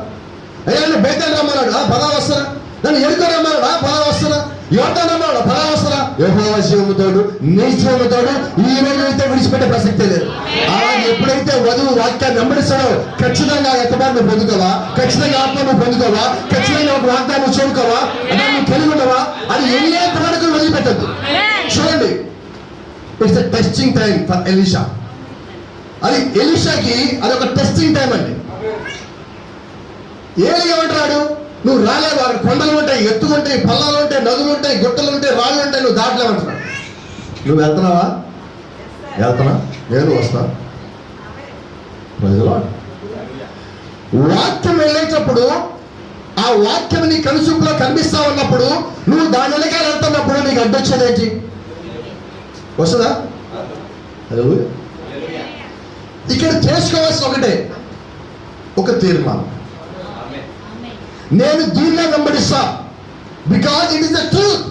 అయ్యా నన్ను బేతేలు రమ్మన్నాడు, పదా వస్తారా? నన్ను ఎరుకో రమ్మన్నాడు, పదా వస్తారా? యోర్దాను రమ్మన్నాడు, పదా వస్తారా? యెహోవా జీవముతోడు, నీ జీవముతోడు ఈ రోజు అయితే విడిచిపెట్టే ప్రసక్తే లేదు. అలాగే ఎప్పుడైతే వధువు వాక్యాన్ని వెంబడిస్తాడో ఖచ్చితంగా ఎత్తబాటు పొందుకోవా, ఖచ్చితంగా ఆత్మను పొందుకోవా, ఖచ్చితంగా ఒక వాగ్దానం చూడుకోవా, దాన్ని కలిగి ఉండవా, అది ఎన్ని వరకు వదిలిపెట్టద్దు. చూడండి, it's testing time for Elisha. అది ఎలీషాకి అది ఒక టెస్టింగ్ టైం అండి. ఏలియా అంటాడు, నువ్వు రాలేవు, అక్కడ కొండలు ఉంటాయి, ఎత్తులు ఉంటాయి, పల్లాలు ఉంటాయి, నదులు ఉంటాయి, గుట్టలు ఉంటాయి, రాళ్ళు ఉంటాయి, నువ్వు దాటలేమంటున్నావు. నువ్వు వెళ్తున్నావా? వెళ్తున్నా, నేను వస్తా. వాక్యం వెళ్ళేటప్పుడు ఆ వాక్యం నీ కనుసూపులో కనిపిస్తా ఉన్నప్పుడు, నువ్వు దాని వెనకాల వెళ్తున్నప్పుడు నీకు అడ్డొచ్చేది ఏంటి? వస్తుందా? ఇక్కడ చేసుకోవాల్సిన ఒకటే, ఒక తీర్మానం. నేను దీన్నే వెంబడిస్తా, because it is the truth.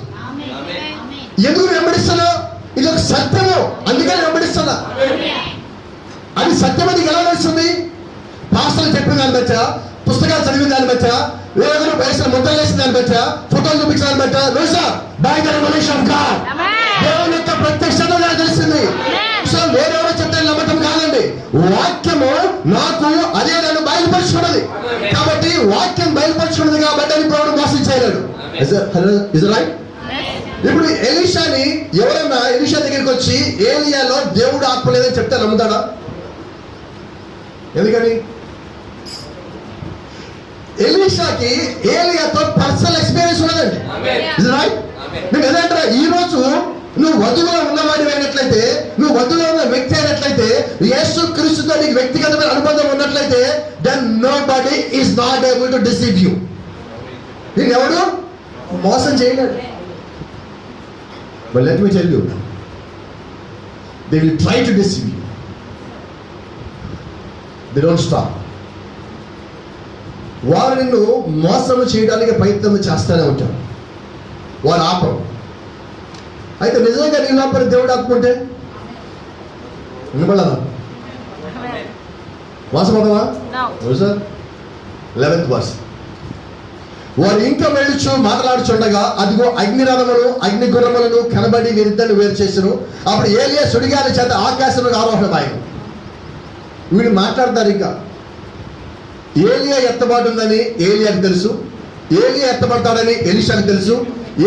ఎందుకు వెంబడిస్తాను? ఇది ఒక సత్యము, అందుకని వెంబడిస్తున్నా. అది సత్యం అని ఎలా వస్తుంది? పాస్టర్లు చెప్పిన దాన్ని బట్టా, పుస్తకాలు చదివిన దాన్ని బట్టా, వేరే వేసిన ముద్రలు వేసిన దాన్ని బట్టా, ఫోటోలు చూపించిన దాన్ని బట్టా, by the revolution of God, దేవుని యొక్క ప్రత్యక్షత నాకు తెలిసింది. సో వేరెవరో చెప్తే నమ్మటం కాదండి, వాక్యము నాకు అదే నన్ను బయలుపరుచుకున్నది. కాబట్టి వాక్యం బయలుపరుచుకున్నది కాబట్టి అని దేవుడు మోసం చేయలేడు. Is right? ఇప్పుడు ఎలీషాని ఎవరన్నా ఎలీషా దగ్గరికి వచ్చి ఏలియాలో దేవుడు ఆత్మ లేదని చెప్తే నమ్ముతాడా? ఎందుకని? ఎలీషాకి ఏలియాతో పర్సనల్ ఎక్స్పీరియన్స్ ఉన్నదండి. Is right? నేను ఏదంటారా, ఈ రోజు నువ్వు వధువులో ఉన్నవాడి అయినట్లయితే, నువ్వు వధువులో ఉన్న వ్యక్తి అయినట్లయితే, యేసు క్రీస్తుతో నీకు వ్యక్తిగతమైన అనుబంధం ఉన్నట్లయితే, then nobody is not able to deceive you. నేను ఎవడు మోసం చేయలేడు. But let me tell you, they will try to deceive you. They don't stop. వారు నిన్ను మోసం చేయడానికి ప్రయత్నం చేస్తూనే ఉంటారు, వారు ఆపరు. అయితే నిజంగా నీ లోపల దేవుడు ఆపుకుంటే వినబడదా? మోసపోతావా? Sir 11th verse. వారు ఇంకా వెళ్ళుచు మాట్లాడుచుండగా అదిగో అగ్నిరథములు అగ్ని గుర్రములను కనబడి వీరిద్దరిని వేరు చేసెను. అప్పుడు ఏలియా సుడిగాలి చేత ఆకాశంలో ఆరోహణమాయెను. వీళ్ళు మాట్లాడతారు. ఇంకా ఏలియా ఎత్తబాటు ఉందని ఏలియాకి తెలుసు, ఏలియా ఎత్తబడతాడని ఎలీషాకి తెలుసు,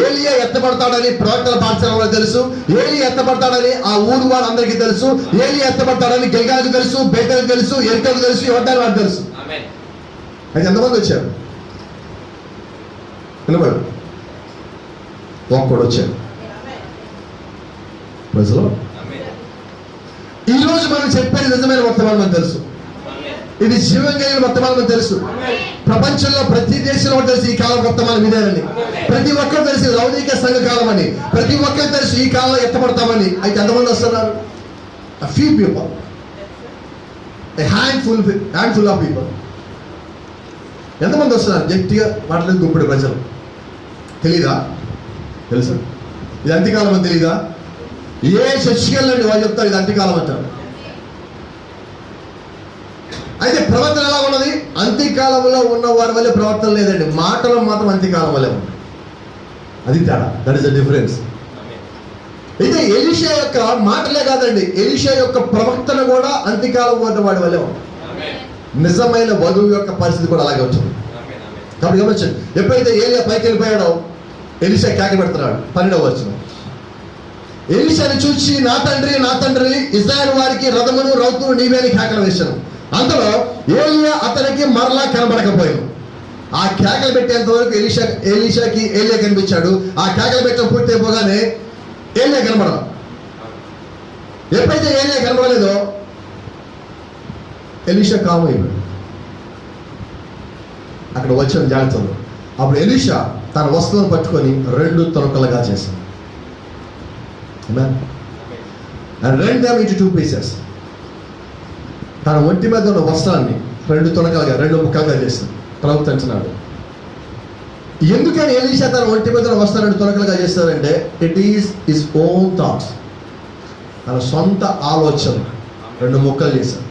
ఏలియా ఎత్తబడతాడని ప్రవక్తల పాఠశాలలో తెలుసు, ఏలియా ఎత్తబడతాడని ఆ ఊరు వారందరికీ తెలుసు, ఏలియా ఎత్తబడతాడని గిల్గాలకు తెలుసు, బేతలకు తెలుసు, ఎరికలకు తెలుసు, యోర్దాను వారికి తెలుసు. అయితే ఎంతమంది వచ్చారు? వినబడు ఒక్కడు వచ్చాడు. ఈరోజు మనం చెప్పేది నిజమైన వర్తమానం మనకు తెలుసు, ఇది జీవం కలిగిన వర్తమానం మనకు తెలుసు. ప్రపంచంలో ప్రతి దేశంలో తెలుసు ఈ కాలం వర్తమానం ఇదేనని. ప్రతి ఒక్కరు తెలుసు లౌకిక సంఘ కాలం అని, ప్రతి ఒక్కరు తెలుసు ఈ కాలంలో ఎత్తపడతామని. అయితే ఎంతమంది వస్తున్నారు? A few people, a handful of people. ఎంతమంది వస్తున్నారు? గట్టిగా మాట్లాడే గుంపుడు ప్రజలు. తెలీదా? తెలుసా? ఇది అంత్యకాలం అని తెలీదా? ఏ చర్చికెళ్ళండి వాళ్ళు చెప్తారు ఇది అంత్యకాలం అంటారు. అయితే ప్రవర్తన ఎలా ఉన్నది? అంత్యకాలంలో ఉన్న వారి వల్ల ప్రవర్తన లేదండి, మాటలు మాత్రం అంత్యకాలం వల్లే ఉంది. అది తేడా. That is the difference. అయితే ఎలీషా యొక్క మాటలే కాదండి, ఎలీషా యొక్క ప్రవర్తన కూడా అంత్యకాలం వాడి వల్లే ఉంది. నిజమైన వధువు యొక్క పరిస్థితి కూడా అలాగే వచ్చింది. కాబట్టి గమనించండి, ఎప్పుడైతే ఏలియా పైకి వెళ్ళిపోయాడో ఎలీషా కేక పెడుతున్నాడు. 12వ వచనం. ఎలీషాని చూసి నా తండ్రి నా తండ్రి, ఇశ్రాయేలు వారికి రథమును రౌతును నీవే అని కేకలు వేశాను. అందులో ఏలియా అతనికి మరలా కనబడకపోయాను. ఆ కేకలు పెట్టేంత వరకు ఎలీషాకి ఏలియా కనిపించాడు. ఆ కేకలు పెట్టడం పూర్తి అయిపోగానే ఏలియా కనబడదు. ఎప్పుడైతే ఏలియా కనబడలేదో ఎలీషా కామ్ అయిపోయాడు. అక్కడ వచ్చిన జాగ్రత్తలు. అప్పుడు ఎలీషా తన వస్త్రం పట్టుకొని 2 తొనకలుగా చేశాడు. and rent them into 2 pieces. తన ఒంటి మీద ఉన్న వస్త్రాన్ని 2 తొనకలుగా 2 ముక్కలుగా చేశాడు. ప్రవక్త అంటున్నాడు, ఎందుకని ఎలీషా తన ఒంటి మీద ఉన్న వస్త్రాన్ని 2 తొనకలుగా చేస్తారంటే it is his own thoughts. తన సొంత ఆలోచన 2 ముక్కలు చేశాడు.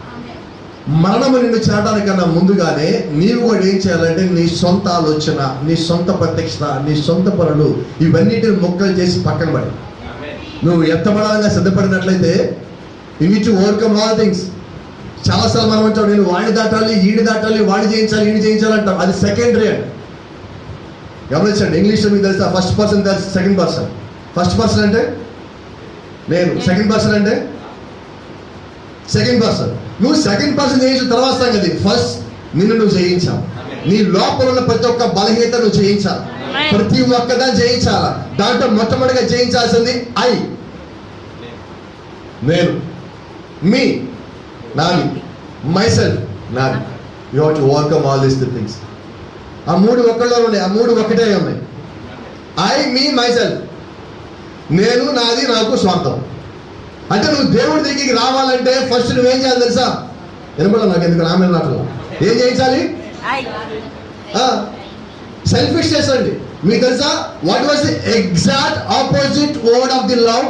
మరణము నిన్ను చేరడానికన్నా ముందుగానే నీవు కూడా ఏం చేయాలంటే నీ సొంత ఆలోచన, నీ సొంత ప్రత్యక్షత, నీ సొంత పనులు ఇవన్నిటిని ముక్కలు చేసి పక్కన పడి నువ్వు ఎత్తబడాలంగా సిద్ధపడినట్లయితే you need to overcome all things. చాలాసార్లు మనం అంటాం నేను వాడిని దాటాలి, ఈడి దాటాలి, వాడిని చేయించాలి, ఈడి చేయించాలి అంటాం. అది సెకండరీ అండి. గమనించండి, ఇంగ్లీష్లో మీకు తెలుసా? ఫస్ట్ పర్సన్ తెలుసు, సెకండ్ పర్సన్. ఫస్ట్ పర్సన్ అంటే నేను, సెకండ్ పర్సన్ అంటే సెకండ్ పర్సన్. నువ్వు సెకండ్ పర్సన్ చేయించిన తర్వాత సంగతి ఫస్ట్ నిన్ను నువ్వు జయించావు. నీ లోపల ఉన్న ప్రతి ఒక్క బలహీనత నువ్వు జయించాలి, ప్రతి ఒక్కదాన్ని జయించాలా. దాంట్లో మొట్టమొదటిగా జయించాల్సింది ఐ, నేను, మీ, నాది, మైసెల్ఫ్, నాది. You have to overcome all these things. ఆ 3 ఒక్కళ్ళలో ఉన్నాయి, ఆ 3 ఒకటే ఉన్నాయి. I, me, myself. నేను, నాది, నాకు, స్వార్థం. అంటే నువ్వు దేవుడి దగ్గరికి రావాలంటే ఫస్ట్ నువ్వేం చేయాలి తెలుసా? వినపడ నాకు ఎందుకు నా మీద నాటలు ఏం చేయించాలి? సెల్ఫిష్నెస్ అండి. మీకు తెలుసా what was the exact opposite word of the love?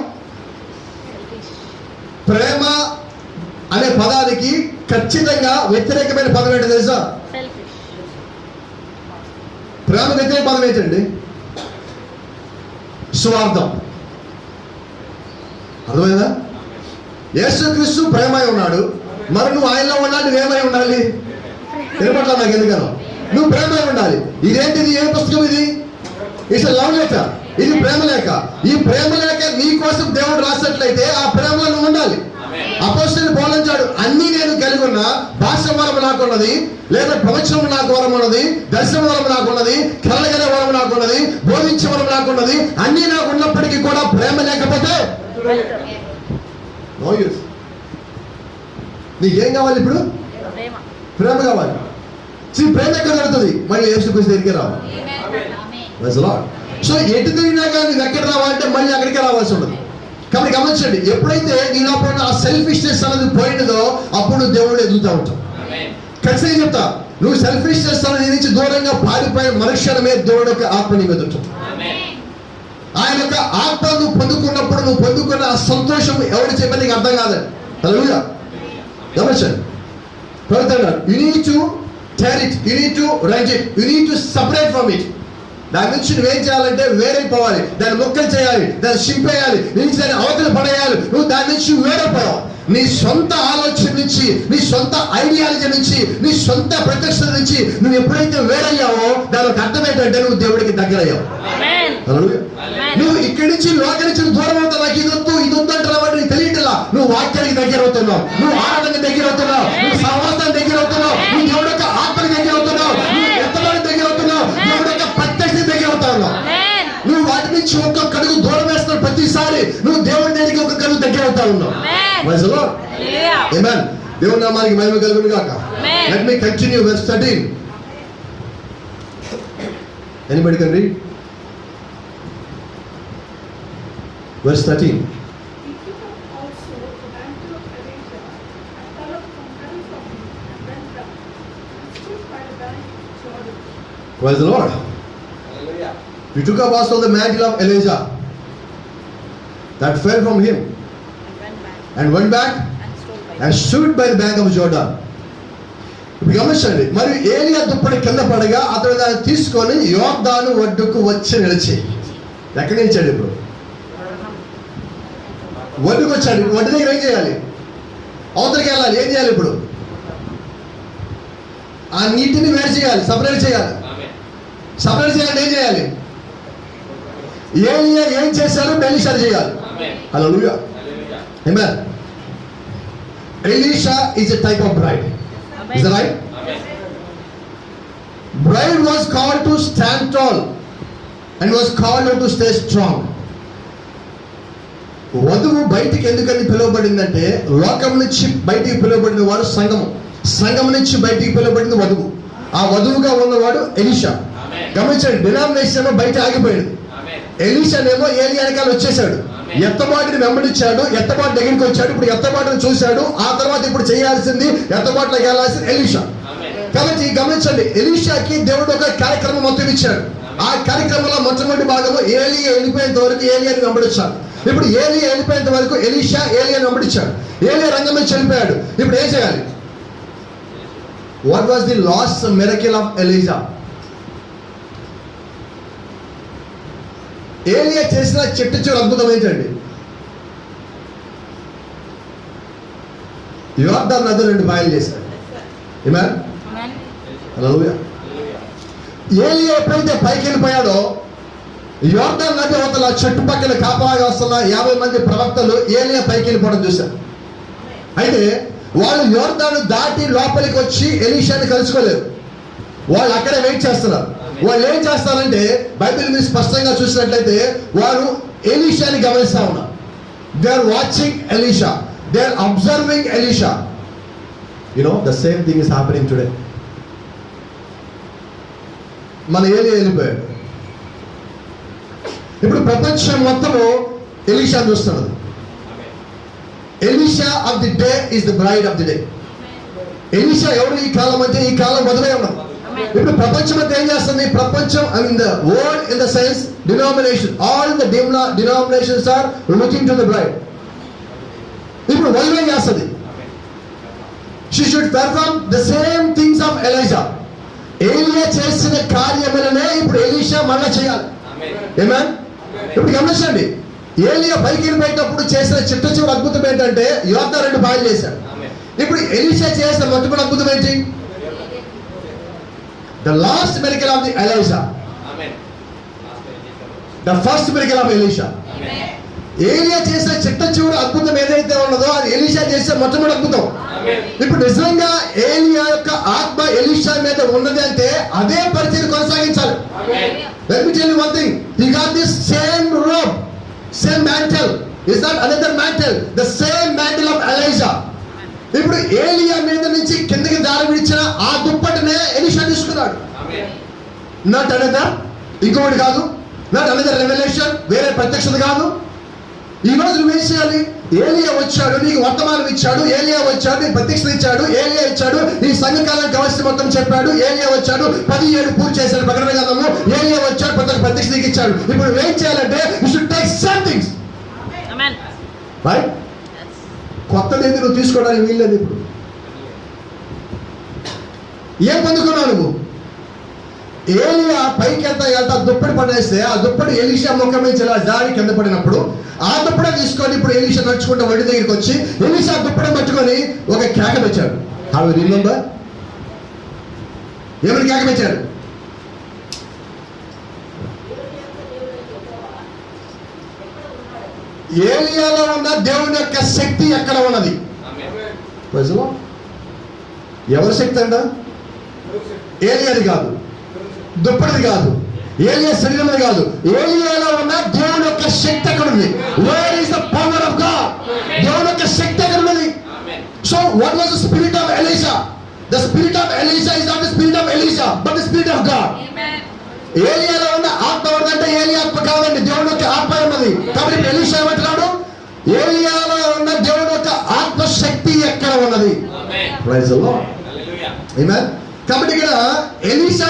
ప్రేమ అనే పదానికి ఖచ్చితంగా వ్యతిరేకమైన పదం ఏంటో తెలుసా? ప్రేమ వ్యతిరేక పదం ఏంటండి? స్వార్థం. అర్థమైందా? యేసుక్రీస్తు ప్రేమై ఉన్నాడు, మరి నువ్వు ఆయనలో ఉండాలి, నువ్వేమై ఉండాలి? వినపట్ల నాకు ఎందుకనో నువ్వు ప్రేమై ఉండాలి. ఇదేంటిది? ఏ పుస్తకం ఇది? It's love letter. ఇది ప్రేమ లేఖ. ఈ ప్రేమ లేఖ నీ కోసం దేవుడు రాసినట్లయితే ఆ ప్రేమలో నువ్వు ఉండాలి. అపోస్తలుడు పౌలు అంటాడు, అన్ని నేను కలిగి ఉన్నా, భాష వరం నాకున్నది, లేదా ప్రవచనం నాకు వరం ఉన్నది, దర్శన వరం నాకున్నది, కలగల వరం నాకున్నది, బోధించే వరం నాకున్నది, అన్ని నాకు ఉన్నప్పటికీ కూడా ప్రేమ లేకపోతే నో యూస్. నీకేం కావాలి ఇప్పుడు? ప్రేమ కావాలి. ప్రేమ ఎక్కడ జరుగుతుంది? మళ్ళీ యేసుక్రీస్తు దగ్గరికి రావాలి. సో ఎటు తిరిగినా కానీ నువ్వు ఎక్కడ రావాలంటే మళ్ళీ అక్కడికే రావాల్సి ఉండదు. కాబట్టి గమనించండి, ఎప్పుడైతే నీ లోపల ఆ సెల్ఫిష్నెస్ అనేది పోయినదో అప్పుడు దేవుడు ఎదుగుతూ ఉంటావు. ఖచ్చితంగా చెప్తా, నువ్వు సెల్ఫిష్నెస్ అనేది నుంచి దూరంగా పారిపోయిన మనుష్యులమే దేవుడు యొక్క ఆత్మ నీ మీద ఉంటుంది. ఆయన యొక్క ఆత్మ నువ్వు పొందుకున్నప్పుడు నువ్వు పొందుకున్న ఆ సంతోషం ఎవరు చెప్పని నీకు అర్థం కాదండి. హల్లెలూయా. గమనించండి, you need to tear it, you need to right it, you need to separate from it. దాని నుంచి నువ్వేం చేయాలంటే వేరైపోవాలి, దాన్ని ముక్కలు చేయాలి, దాన్ని చింపేయాలి, నుంచి దాన్ని అవతల పడేయాలి. నువ్వు దాని నుంచి వేరైపోయావు. నీ సొంత ఆలోచన నుంచి, నీ సొంత ఐడియాలజీ నుంచి, నీ సొంత ప్రత్యక్షత నుంచి నువ్వు ఎప్పుడైతే వేరయ్యావో దానికి అర్థం ఏంటంటే నువ్వు దేవుడికి దగ్గర అయ్యావు. నువ్వు ఇక్కడి నుంచి లోక నుంచి దూరం అవుతావు. నాకు ఇది వద్దు అంటున్నావు, నీకు తెలియట్లా. నువ్వు వాక్యానికి దగ్గర అవుతున్నావు, నువ్వు ఆరాధనకి దగ్గర అవుతున్నావు, నువ్వు సహవాసానికి దగ్గర అవుతున్నావు, నువ్వు దేవుడి యొక్క ఆత్మకి దగ్గర అవుతున్నావు, నువ్వు ఎంతమంది దగ్గర అవుతున్నావు, దేవుడి యొక్క ప్రత్యక్ష దగ్గర అవుతావు. నువ్వు వాటి నుంచి ఒక్కొక్క అడుగు దూరం వేస్తున్న ప్రతిసారి నువ్వు దేవుడి దగ్గరికి ఒక అడుగు దగ్గర అవుతా ఉన్నావు. ఆమేన్. దేవుని నామానికి మహిమ కలుగును గాక. Let me continue verse 13. Anybody can read? Verse 13. Praise the Lord. Hallelujah. He took up also the mantle of Elijah that fell from him and went back and stood by the bank of Jordan. ఇప్పుడు గమనించండి, మరి ఏలియా దుప్పటి కింద పడగా అతడు దాన్ని తీసుకొని యోర్దాను ఒడ్డుకు వచ్చి నిలిచి. ఎక్కడి నిలిచాడు? ఇప్పుడు ఒడ్డుకు వచ్చాడు. ఒడ్డు దగ్గర ఏం చేయాలి? అవతలికి వెళ్ళాలి. ఏం చేయాలి? ఇప్పుడు ఆ నీటిని వేరు చేయాలి, సపరేట్ చేయాలి. సపరేట్ చేయాలంటే ఏం చేయాలి? ఏలియా ఏం చేశారు? ఎలీషా చేయాలి. హల్లెలూయా. ఆమేన్. Elisha is a type of bride. Is that right? Bride was called to stand tall and was called to stay strong. వధువు బయటికి ఎందుకని పిలువబడిందంటే లోకం నుంచి బయటికి పిలువబడిన వాడు సంఘము, సంఘం నుంచి బయటికి పిలువబడింది వధువు. ఆ వధువుగా ఉన్నవాడు ఎలీషా. గమనించండి, డినామినేషన్ బయట ఆగిపోయాడు. ఎలీషానేమో ఏలియా వెనకాల వచ్చేసాడు, ఎత్తబాటుని వెంబడించాడు, ఎత్తబాటు దగ్గరికి వచ్చాడు. ఇప్పుడు ఎత్తబాటును చూశాడు. ఆ తర్వాత ఇప్పుడు చేయాల్సింది ఎత్తబాటులోకి వెళ్ళాల్సింది ఎలీషా. కాబట్టి గమనించండి, ఎలీషాకి దేవుడు ఒక కార్యక్రమం మొత్తం ఇచ్చాడు. ఆ కార్యక్రమంలో మొట్టమొదటి భాగము ఏలియా వెళ్ళిపోయేంత వరకు ఏలియాని వెంబడించాడు. ఇప్పుడు ఏలియా వెళ్ళిపోయేంత వరకు ఎలీషా ఏలియాని వెంబడించాడు. ఏలియా రంగం నుంచి వెళ్ళిపోయాడు. ఇప్పుడు ఏం చేయాలి? What was the last miracle of Elisha? ఏలియా చేసిన చిట్ట చివరి అద్భుతం ఏంటండి? యోర్దాను నది 2 పాయలు చేశాడు. ఆమేన్. హల్లెలూయా. ఏలియా ఎప్పుడైతే పైకి వెళ్ళిపోయాడో యోర్దాను నది అవతల చుట్టుపక్కల కాపలాగా వస్తున్న 50 మంది ప్రవక్తలు ఏలియా పైకి వెళ్ళిపోవడం చూశారు. అయితే వాళ్ళు యోర్దాను దాటి లోపలికి వచ్చి ఎలీషాని కలుసుకోలేరు. వాళ్ళు అక్కడే వెయిట్ చేస్తున్నారు. వాళ్ళు ఏం చేస్తారంటే బైబిల్ మీరు స్పష్టంగా చూసినట్లయితే వారు ఎలీషాని గమనిస్తా ఉన్నారు. They are watching Elisha, they are observing Elisha. You know the same thing is happening today. మన ఏలియా వెళ్ళిపోయాడు. ఇప్పుడు ప్రపంచం మొత్తము ఎలీషా చూస్తున్నది. Elisha of the day is the bride of the day. Elisha ఎవరు ఈ కాలం అంటే ఈ కాలం వధువై ఉన్నాం. ఇప్పుడు ప్రపంచం అంతా ఏం చేస్తుంది? ప్రపంచం I mean the world in the sense denomination, all the denominations are looking to the bride. ఇప్పుడు వధువు ఏం చేస్తుంది? She should perform the same things of Elisha. ఏలియా చేసిన కార్యములనే ఇప్పుడు ఎలీషా మళ్ళా చేయాలి. ఆమేన్. ఇప్పుడు గమనించండి, ఏలియా పైకి వెళ్ళిపోయేటప్పుడు చేసిన చిట్ట చివరి అద్భుతం ఏంటంటే యోర్దాను 2 పాయలు చేశాడు. ఇప్పుడు ఎలీషా చేసిన మొట్టమొదటి అద్భుతం ఏంటి? The last miracle of the Elijah. The first miracle of Elisha. ఏలియా చేసే చిట్ట చివరి అద్భుతం ఏదైతే ఉన్నదో అది ఎలీషా చేసే మొట్టమొదటి అద్భుతం. ఇప్పుడు నిజంగా ఏలియా యొక్క ఆత్మ ఎలీషా మీద ఉన్నది అంటే అదే పరిచయం కొనసాగించాలి. Let me tell you one thing. He got this same robe, same mantle. Is not another mantle. The same mantle of Elijah. ఇప్పుడు ఏలియా మీద నుంచి కిందకి దారి విడిచిన ఆ దుప్పటినే ఎలీషా తీసుకున్నాడు. నాట్ అనదర్, ఇంకొకటి కాదు. నాట్ అనదర్ రెవల్యూషన్, వేరే ప్రత్యక్షత కాదు. ఈ రోజు నువ్వేం చేయాలి? ఏలియా వచ్చాడు, నీకు వర్తమానం ఇచ్చాడు. ఏలియా వచ్చాడు, నీకు ప్రత్యక్షత ఇచ్చాడు. ఏలియా ఇచ్చాడు, నీ సంఘకాలానికి అవసరం మొత్తం చెప్పాడు. ఏలియా వచ్చాడు, 17 పూర్తి చేశాడు ప్రకటన గ్రంథము. ఏలియా వచ్చాడు, ప్రత్యక్షత ఇచ్చాడు. ఇప్పుడు నువ్వేం చేయాలంటే you should take some things. Amen. Right? కొత్తది నువ్వు తీసుకోవడానికి వీల్లేదు. ఇప్పుడు ఏం పొందుకున్నావు నువ్వు? ఏలియా పైకి వెళ్తా దుప్పటి పడేస్తే ఆ దుప్పటి ఎలీషా ముఖం నుంచి ఇలా జారి కింద పడినప్పుడు ఆ దుప్పటి తీసుకొని ఇప్పుడు ఎలీషా నడుచుకుంటూ వడి దగ్గరికి వచ్చి ఎలీషా దుప్పటి పట్టుకొని ఒక కేక పెట్టాడు. అవి రిమెంబర్ ఏమని కేక పెట్టాడు? ఏలియాలో ఉన్న దేవుని యొక్క శక్తి ఎక్కడ ఉన్నది? ఎవరి శక్తి అంట? ఏలియాది కాదు, దుప్పటిది కాదు, ఏలియా శరీరమే కాదు. ఏలియాలో ఉన్న దేవుని యొక్క శక్తి ఎక్కడ ఉంది? Where is the power of God? దేవుని యొక్క శక్తి ఎక్కడ ఉన్నది? So what was the spirit of Elisha? The spirit of Elisha is not the spirit of Elisha but the spirit of God. ఏలియాలో ఉన్న ఆత్మ ఉన్నదంటే ఏలియా ఆత్మ కాదండి, దేవుని యొక్క ఆత్మ ఉన్నది. కాబట్టి ఎలీషా ఏమంటున్నాడు? ఏలియాలో ఉన్న దేవుని యొక్క ఆత్మశక్తి ఎక్కడ ఉన్నది? Praise the lord. ఆమేన్. కాబట్టి ఇక్కడ ఎలీషా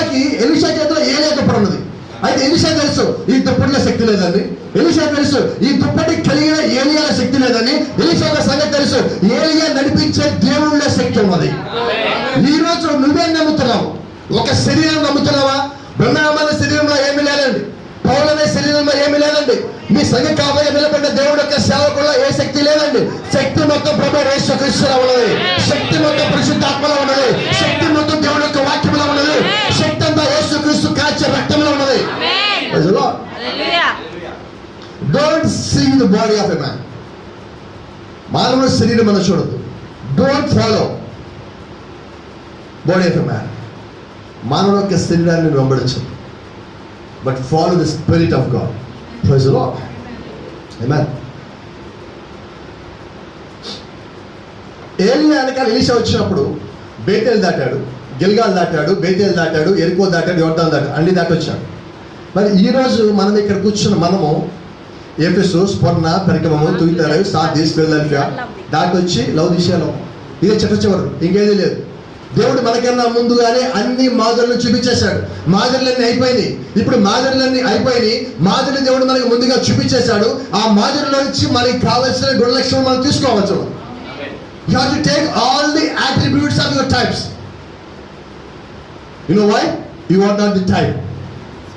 చేతిలో ఏలియా దుప్పటి ఉన్నది. అయితే ఎలీషా తెలుసు ఈ దుప్పటిలో శక్తి లేదండి. ఎలీషా తెలుసు ఈ దుప్పటి కలిగిన ఏలియాల శక్తి లేదని. ఎలీషా సంగతి తెలుసు ఏలియా నడిపించే దేవుళ్ళ శక్తి ఉన్నది. ఈ రోజు నువ్వేం నమ్ముతున్నావు? ఒక శరీరం నమ్ముతున్నావా? బ్రహ్మాండ శరీరంలో ఏమీ లేదండి, పౌలనే శరీరంలో ఏమీ లేదండి. మీ సంఘ కాబోయే నిలబడిన దేవుడు యొక్క సేవకుల్లో ఏ శక్తి లేదండి. శక్తి మొత్తం ప్రభువు యేసుక్రీస్తులో ఉన్నది. శక్తి మొత్తం పరిశుద్ధాత్మలో ఉన్నది. శక్తి మొత్తం దేవుడి యొక్క వాక్యంలో ఉన్నది. శక్తి అంతా యేసుక్రీస్తు కాచే రక్తంలో ఉన్నది. Don't see the body of a man. మానవుడి శరీరం మనం చూడదు. Don't follow body of a man. మానవుడి యొక్క శరీరాన్ని వెంబడించదు, but follow the spirit of God. Praise the Lord. Amen. ఏలియా వెనకాల ఎలీషా వచ్చినప్పుడు బేతేలు దాటాడు, గిల్గాల్ దాటాడు, బేతేలు దాటాడు, ఎరికో దాటాడు, యోర్దాను దాటాడు, అన్ని దాటి వచ్చాడు. మరి ఈరోజు మనం ఇక్కడ కూర్చున్న మనము ఎఫెసు, స్పర్ణ, పెరకమము, తుయితరై, సార్దీస్, ఫిలదెల్ఫియా దాటి వచ్చి లౌదీషియాలో ఇదే చిట్ట చివరి, ఇంకేదీ లేదు. దేవుడు మనకన్నా ముందుగానే అన్ని మాదిరులను చూపించేశాడు. మాదిరులన్నీ అయిపోయినాయి. ఇప్పుడు మాదిరులన్నీ అయిపోయినాయి. మాదిరి దేవుడు మనకి ముందుగా చూపించేశాడు. ఆ మాదిరిలో నుంచి మనకి కావాల్సిన గుణలక్షణం మనం తీసుకోవచ్చు. You have to take all the attributes of your types. You know why? You are not the type.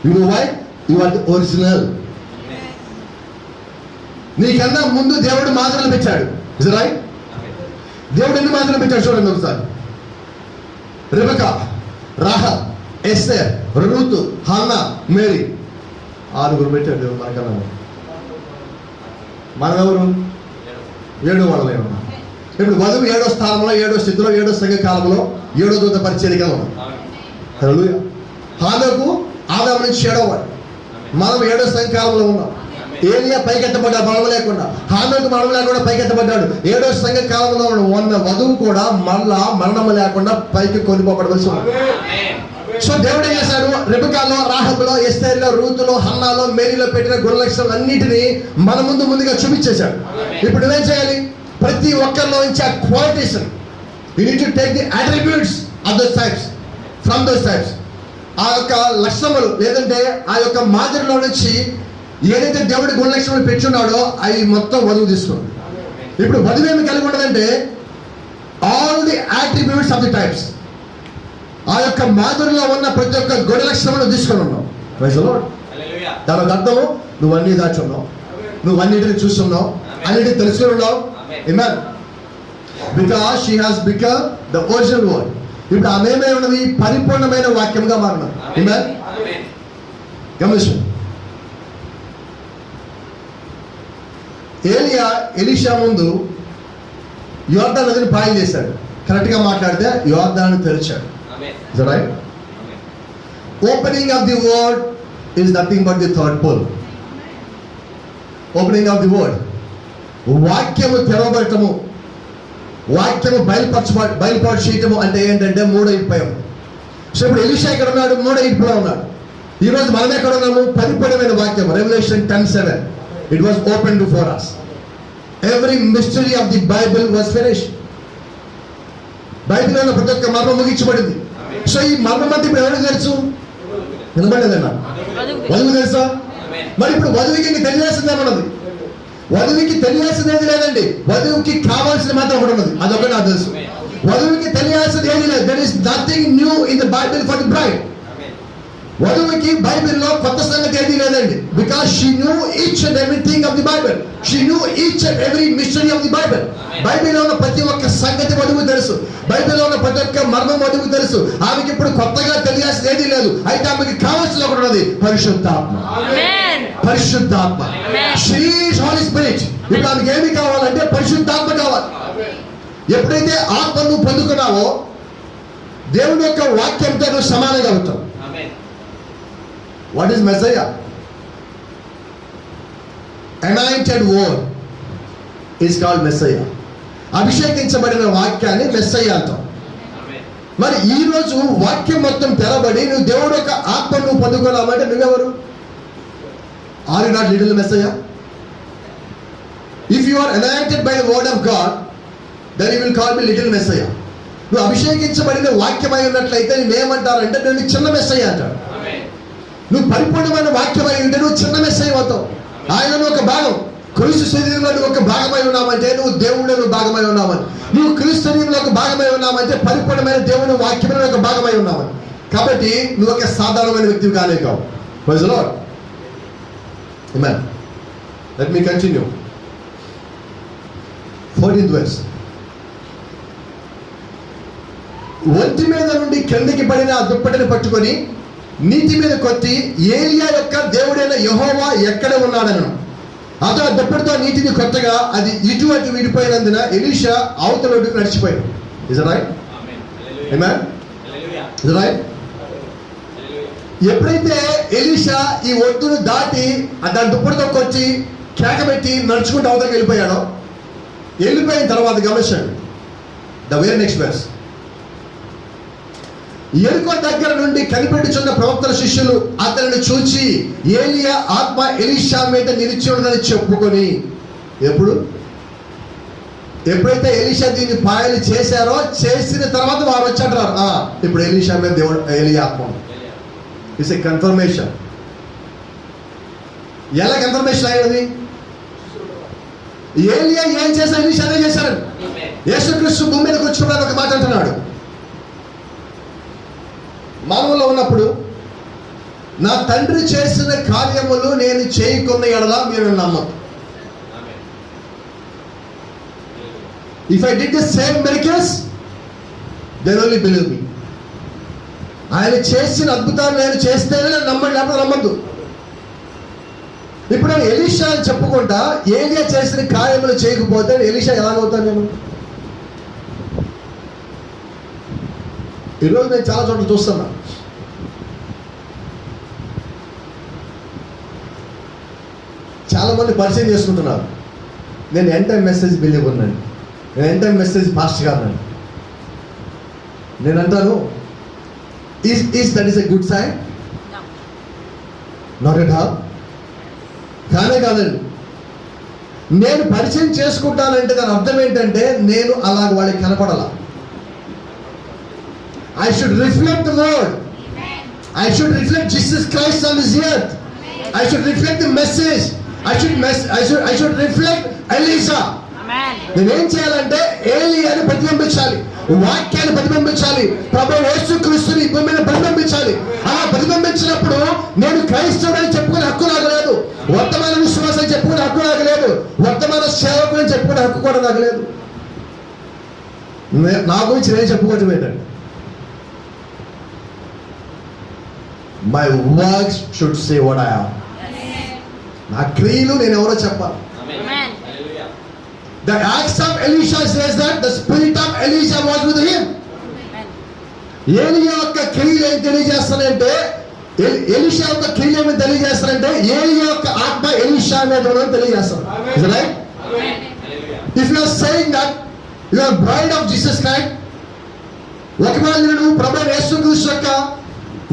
You know why? You are the original. నీకన్నా ముందు దేవుడు మాదిరిలు పెట్టాడు. Is it right? దేవుడు ఎన్ని మాదిరిలు పెట్టాడు చూడండి ఒకసారి. Rebecca, Rahab, Esther, Ruth, Hannah, Mary, 6 పెట్టాడు మనకన్నా. మనం ఎవరు? 7 వాళ్ళే ఉన్నాం. ఇప్పుడు వధువు 7వ స్థానంలో, 7వ స్థితిలో, 7వ సంఘ కాలంలో 7వ దూత పరిచర్యగా ఉన్నాం. హల్లెలూయా. హానోకు ఆదాము నుంచి 7వ వాడు. మనం 7వ సంఘ కాలంలో ఉన్నాం. ఏలియా పైకెత్తబడ్డాడు మరణం లేకుండా. హానోకు మరణం లేకుండా పైకెత్తబడ్డాడు. 7వ సంఘ కాలంలో ఉన్న వధువు కూడా మళ్ళా మరణం లేకుండా పైకి కొనిపోబడవలసి ఉంది. సో దేవుడు ఏం చేశాడు? రెబెకాలో, రాహబులో, ఎస్తేర్లో, రూతులో, హన్నాలో, మేరీలో పెట్టిన గుణలక్షణాలు అన్నిటినీ మన ముందుగా చూపించేశాడు. ఇప్పుడు నువ్వేం చేయాలి? ప్రతి ఒక్కరిలో నుంచి ఆ qualities you need to take the attributes of those types from those types. ఆ యొక్క లక్షణములు లేదంటే ఆ యొక్క మాదిరిలో నుంచి ఏదైతే దేవుడి గుణలక్షణాలు పెట్టున్నాడో అవి మొత్తం వధువు తీసుకోండి. ఇప్పుడు వధువు ఏమి కలిగి ఉండదంటే all the attributes of the types. ఆ యొక్క మాదిరిలో ఉన్న ప్రతి ఒక్క గుణలక్షణములు తీసుకొని ఉన్నావు. Praise the lord. దాని అర్థము నువ్వు అన్ని దాచి ఉన్నావు, నువ్వు అన్నిటిని చూస్తున్నావు, అన్నిటిని తెలుసుకుని ఉన్నావు. Amen. Because she has become the original word. ఇప్పుడు ఆమె ఏమై పరిపూర్ణమైన వాక్యంగా మారినాడు. Amen. గమనించండి. ఏలియా ఎలీషా ముందు యోర్దాను నదిని పాయలు చేశాడు. కరెక్ట్గా మాట్లాడితే యోర్దాను తెరిచాడు. Right? Opening of the word is nothing but the third pole. Opening of the word, వాక్యము తెరవబడటము, వాక్యము బయలుపాటు చేయటము అంటే ఏంటంటే మూడో ఇడిపోయాం. సో ఇప్పుడు ఎలీషా ఇక్కడ ఉన్నాడు, మూడో ఇడిపోలో ఉన్నాడు. ఈరోజు మనం ఎక్కడ ఉన్నాము? పరిపూర్ణమైన వాక్యం revolution 10:7. It was open before us. Every mystery of the Bible was finished. Bible ఉన్న ప్రతి ఒక్క మర్మం ముగించబడింది. సో ఈ మర్మం అంతా ఇప్పుడు ఎవరికి తెలుసు? వినబడలేదన్నా? వధువు తెలుసా? మరి ఇప్పుడు వధువుకి ఇంక తెలియాల్సిందేమన్నది? వధువుకి తెలియాల్సింది లేదండి. వధువుకి కావాల్సింది మాత్రం ఒకటి ఉన్నది, అదొకటి నాకు తెలుసు. వధువుకి తెలియాల్సింది ఏది లేదు. There is nothing new in the Bible for the bride. వధువుకి బైబిల్లో కొత్త సంగతి ఏది లేదండి. Because she knew each and everything of the Bible. She knew each and every mystery of the Bible. బైబిల్లో ఉన్న ప్రతి ఒక్క సంగతి వధువు తెలుసు. బైబిల్లో ఉన్న ప్రతి ఒక్క మర్మం వధువు తెలుసు. ఆమెకి ఇప్పుడు కొత్తగా తెలియాల్సింది ఏది లేదు. అయితే ఆమెకి కావాల్సింది ఒకటి ఉన్నది, పరిశుద్ధాత్మ. పరిశుద్ధాత్మ, శ్రీ హోలీ స్పిరిట్. ఇప్పుడు ఆమెకి ఏమి కావాలంటే పరిశుద్ధాత్మ కావాలి. ఎప్పుడైతే ఆత్మ నువ్వు పొందుకున్నావో దేవుని యొక్క వాక్యంతో నువ్వు సమానంగా అవుతావు. What is Messiah? Anointed word is called Messiah. అభిషేకించబడిన వాక్యాన్ని మెస్సయ్య అంటాం. మరి ఈ రోజు వాక్యం మొత్తం తెరబడి నువ్వు దేవుడు యొక్క ఆత్మ నువ్వు పొందుకున్నావంటే నువ్వెవరు? Are you not little messiah? If you are anointed by the word of God, then you will call me little messiah. నువ్వు అభిషేకించబడిన వాక్యమై ఉన్నట్లయితే నేనేమంటారంటే నేను చిన్న మెస్సయ్య అంటాడు. నువ్వు పరిపూర్ణమైన వాక్యమై ఉంటే నువ్వు చిన్న మెస్సయ్య అవుతావు. ఆయనను ఒక భాగం, క్రీస్తు శరీరంలో నువ్వు ఒక భాగమై ఉన్నావంటే నువ్వు దేవుడిలో నువ్వు భాగమై ఉన్నావని. నువ్వు క్రీస్తు శరీరంలో ఒక భాగమై ఉన్నావంటే పరిపూర్ణమైన దేవుని వాక్యంలో ఒక భాగమై ఉన్నావని. కాబట్టి నువ్వు ఒక సాధారణమైన వ్యక్తివి కానే కావు. Praise the lord. Amen. Let me continue. 14th verse. ఒంటి మీద నుండి కిందకి పడిన ఆ దుప్పటిని పట్టుకొని నీటి మీద కొట్టి ఏలియా యొక్క దేవుడైన యెహోవా ఎక్కడ ఉన్నాడను. అతను ఆ దుప్పటితో నీటిని కొట్టగా అది ఇటు అటు విడిపోయినందున ఎలీషా అవతల ఒడ్డుకు నడిచిపోయాడు. Is it right? Amen. Is it right? ఎప్పుడైతే ఎలీషా ఈ ఒడ్డును దాటి దాని దుప్పటితో కొట్టి కేకబెట్టి నడుచుకుంటూ అవతలకి వెళ్ళిపోయాడో, వెళ్ళిపోయిన తర్వాత గమనించండి ద వెరీ నెక్స్ట్ వర్స్. ఎరుకో దగ్గర నుండి కనిపెట్టుచున్న ప్రవక్తల శిష్యులు అతనిని చూచి ఏలియా ఆత్మ ఎలీషా మీద నిలిచి ఉన్నదని చెప్పుకొని, ఎప్పుడైతే ఎలీషా దీన్ని పాయలు చేశారో చేసిన తర్వాత వారు వచ్చారు. ఇప్పుడు ఎలీషా మీద దేవుడు ఏలియా ఆత్మ. It's a confirmation. ఎలా కన్ఫర్మేషన్ అయినది? ఏలియా ఏం చేశారు? ఎలీషా అదే చేశారు. యేసుక్రీస్తు భూమి మీదకి వచ్చినప్పుడు ఒక మాట అంటున్నాడు, మానవులో ఉన్నప్పుడు నా తండ్రి చేసిన కార్యములు నేను చేయకున్న ఎడల మీరు నమ్మరు. If I did the same miracles then only believe me. ఆయన చేసిన అద్భుతాలు నేను చేస్తేనే నేను నమ్మండి, లేకపోతే నమ్మద్దు. ఇప్పుడు నేను ఎలీషా అని చెప్పుకుంటా ఏలియా చేసిన కార్యములు చేయకపోతే ఎలీషా ఎలాగవుతాను నేను? ఈరోజు నేను చాలా చోట్ల చూస్తున్నా, చాలా మంది పరిచయం చేసుకుంటున్నారు. నేను ఎండ్ టైం మెసేజ్ బిలీవ్ ఉన్నాను, నేను ఎండ్ టైం మెసేజ్ పాస్టర్ గారు. నేను అంటాను, is that is a good sign? Not at all. కానే కాదండి. నేను పరిచయం చేసుకుంటానంటే దాని అర్థం ఏంటంటే నేను అలాగ వాళ్ళకి కనపడాల. I should reflect the word. I should reflect Jesus Christ on this earth. I should reflect the message. I should reflect Elisha. Amen. నేనేం చేయాలంటే ఏలియాని ప్రతిబింబించాలి, వాక్యాన్ని ప్రతిబింబించాలి, ప్రభువు యేసుక్రీస్తుని భూమి మీద ప్రతిబింబించాలి. అలా ప్రతిబింబించినప్పుడు నేను క్రైస్తవుడని చెప్పుకునే హక్కు నాకు లేదు, వర్తమాన విశ్వాసం చెప్పుకునే హక్కు నాకు లేదు, వర్తమాన సేవకుని చెప్పుకునే హక్కు కూడా నాకు లేదు. నా గురించి నేను చెప్పుకోవటం ఏంటంటే my works should say what I am. నా క్రియలు నేను ఎవరో చెప్పాలి. The Acts of Elisha says that the spirit of Elisha was with him. ఏలియా యొక్క క్రియలు ఏం తెలియజేస్తానంటే, ఎలీషా యొక్క క్రియలు ఏమి తెలియజేస్తారంటే, ఏలియా యొక్క ఆత్మ ఎలీషా మీద ఉన్నదని తెలియజేస్తారు. Is it right? If you are saying that you are bride of Jesus Christ, ఒకవేళ నువ్వు ప్రభువైన యేసుక్రీస్తు యొక్క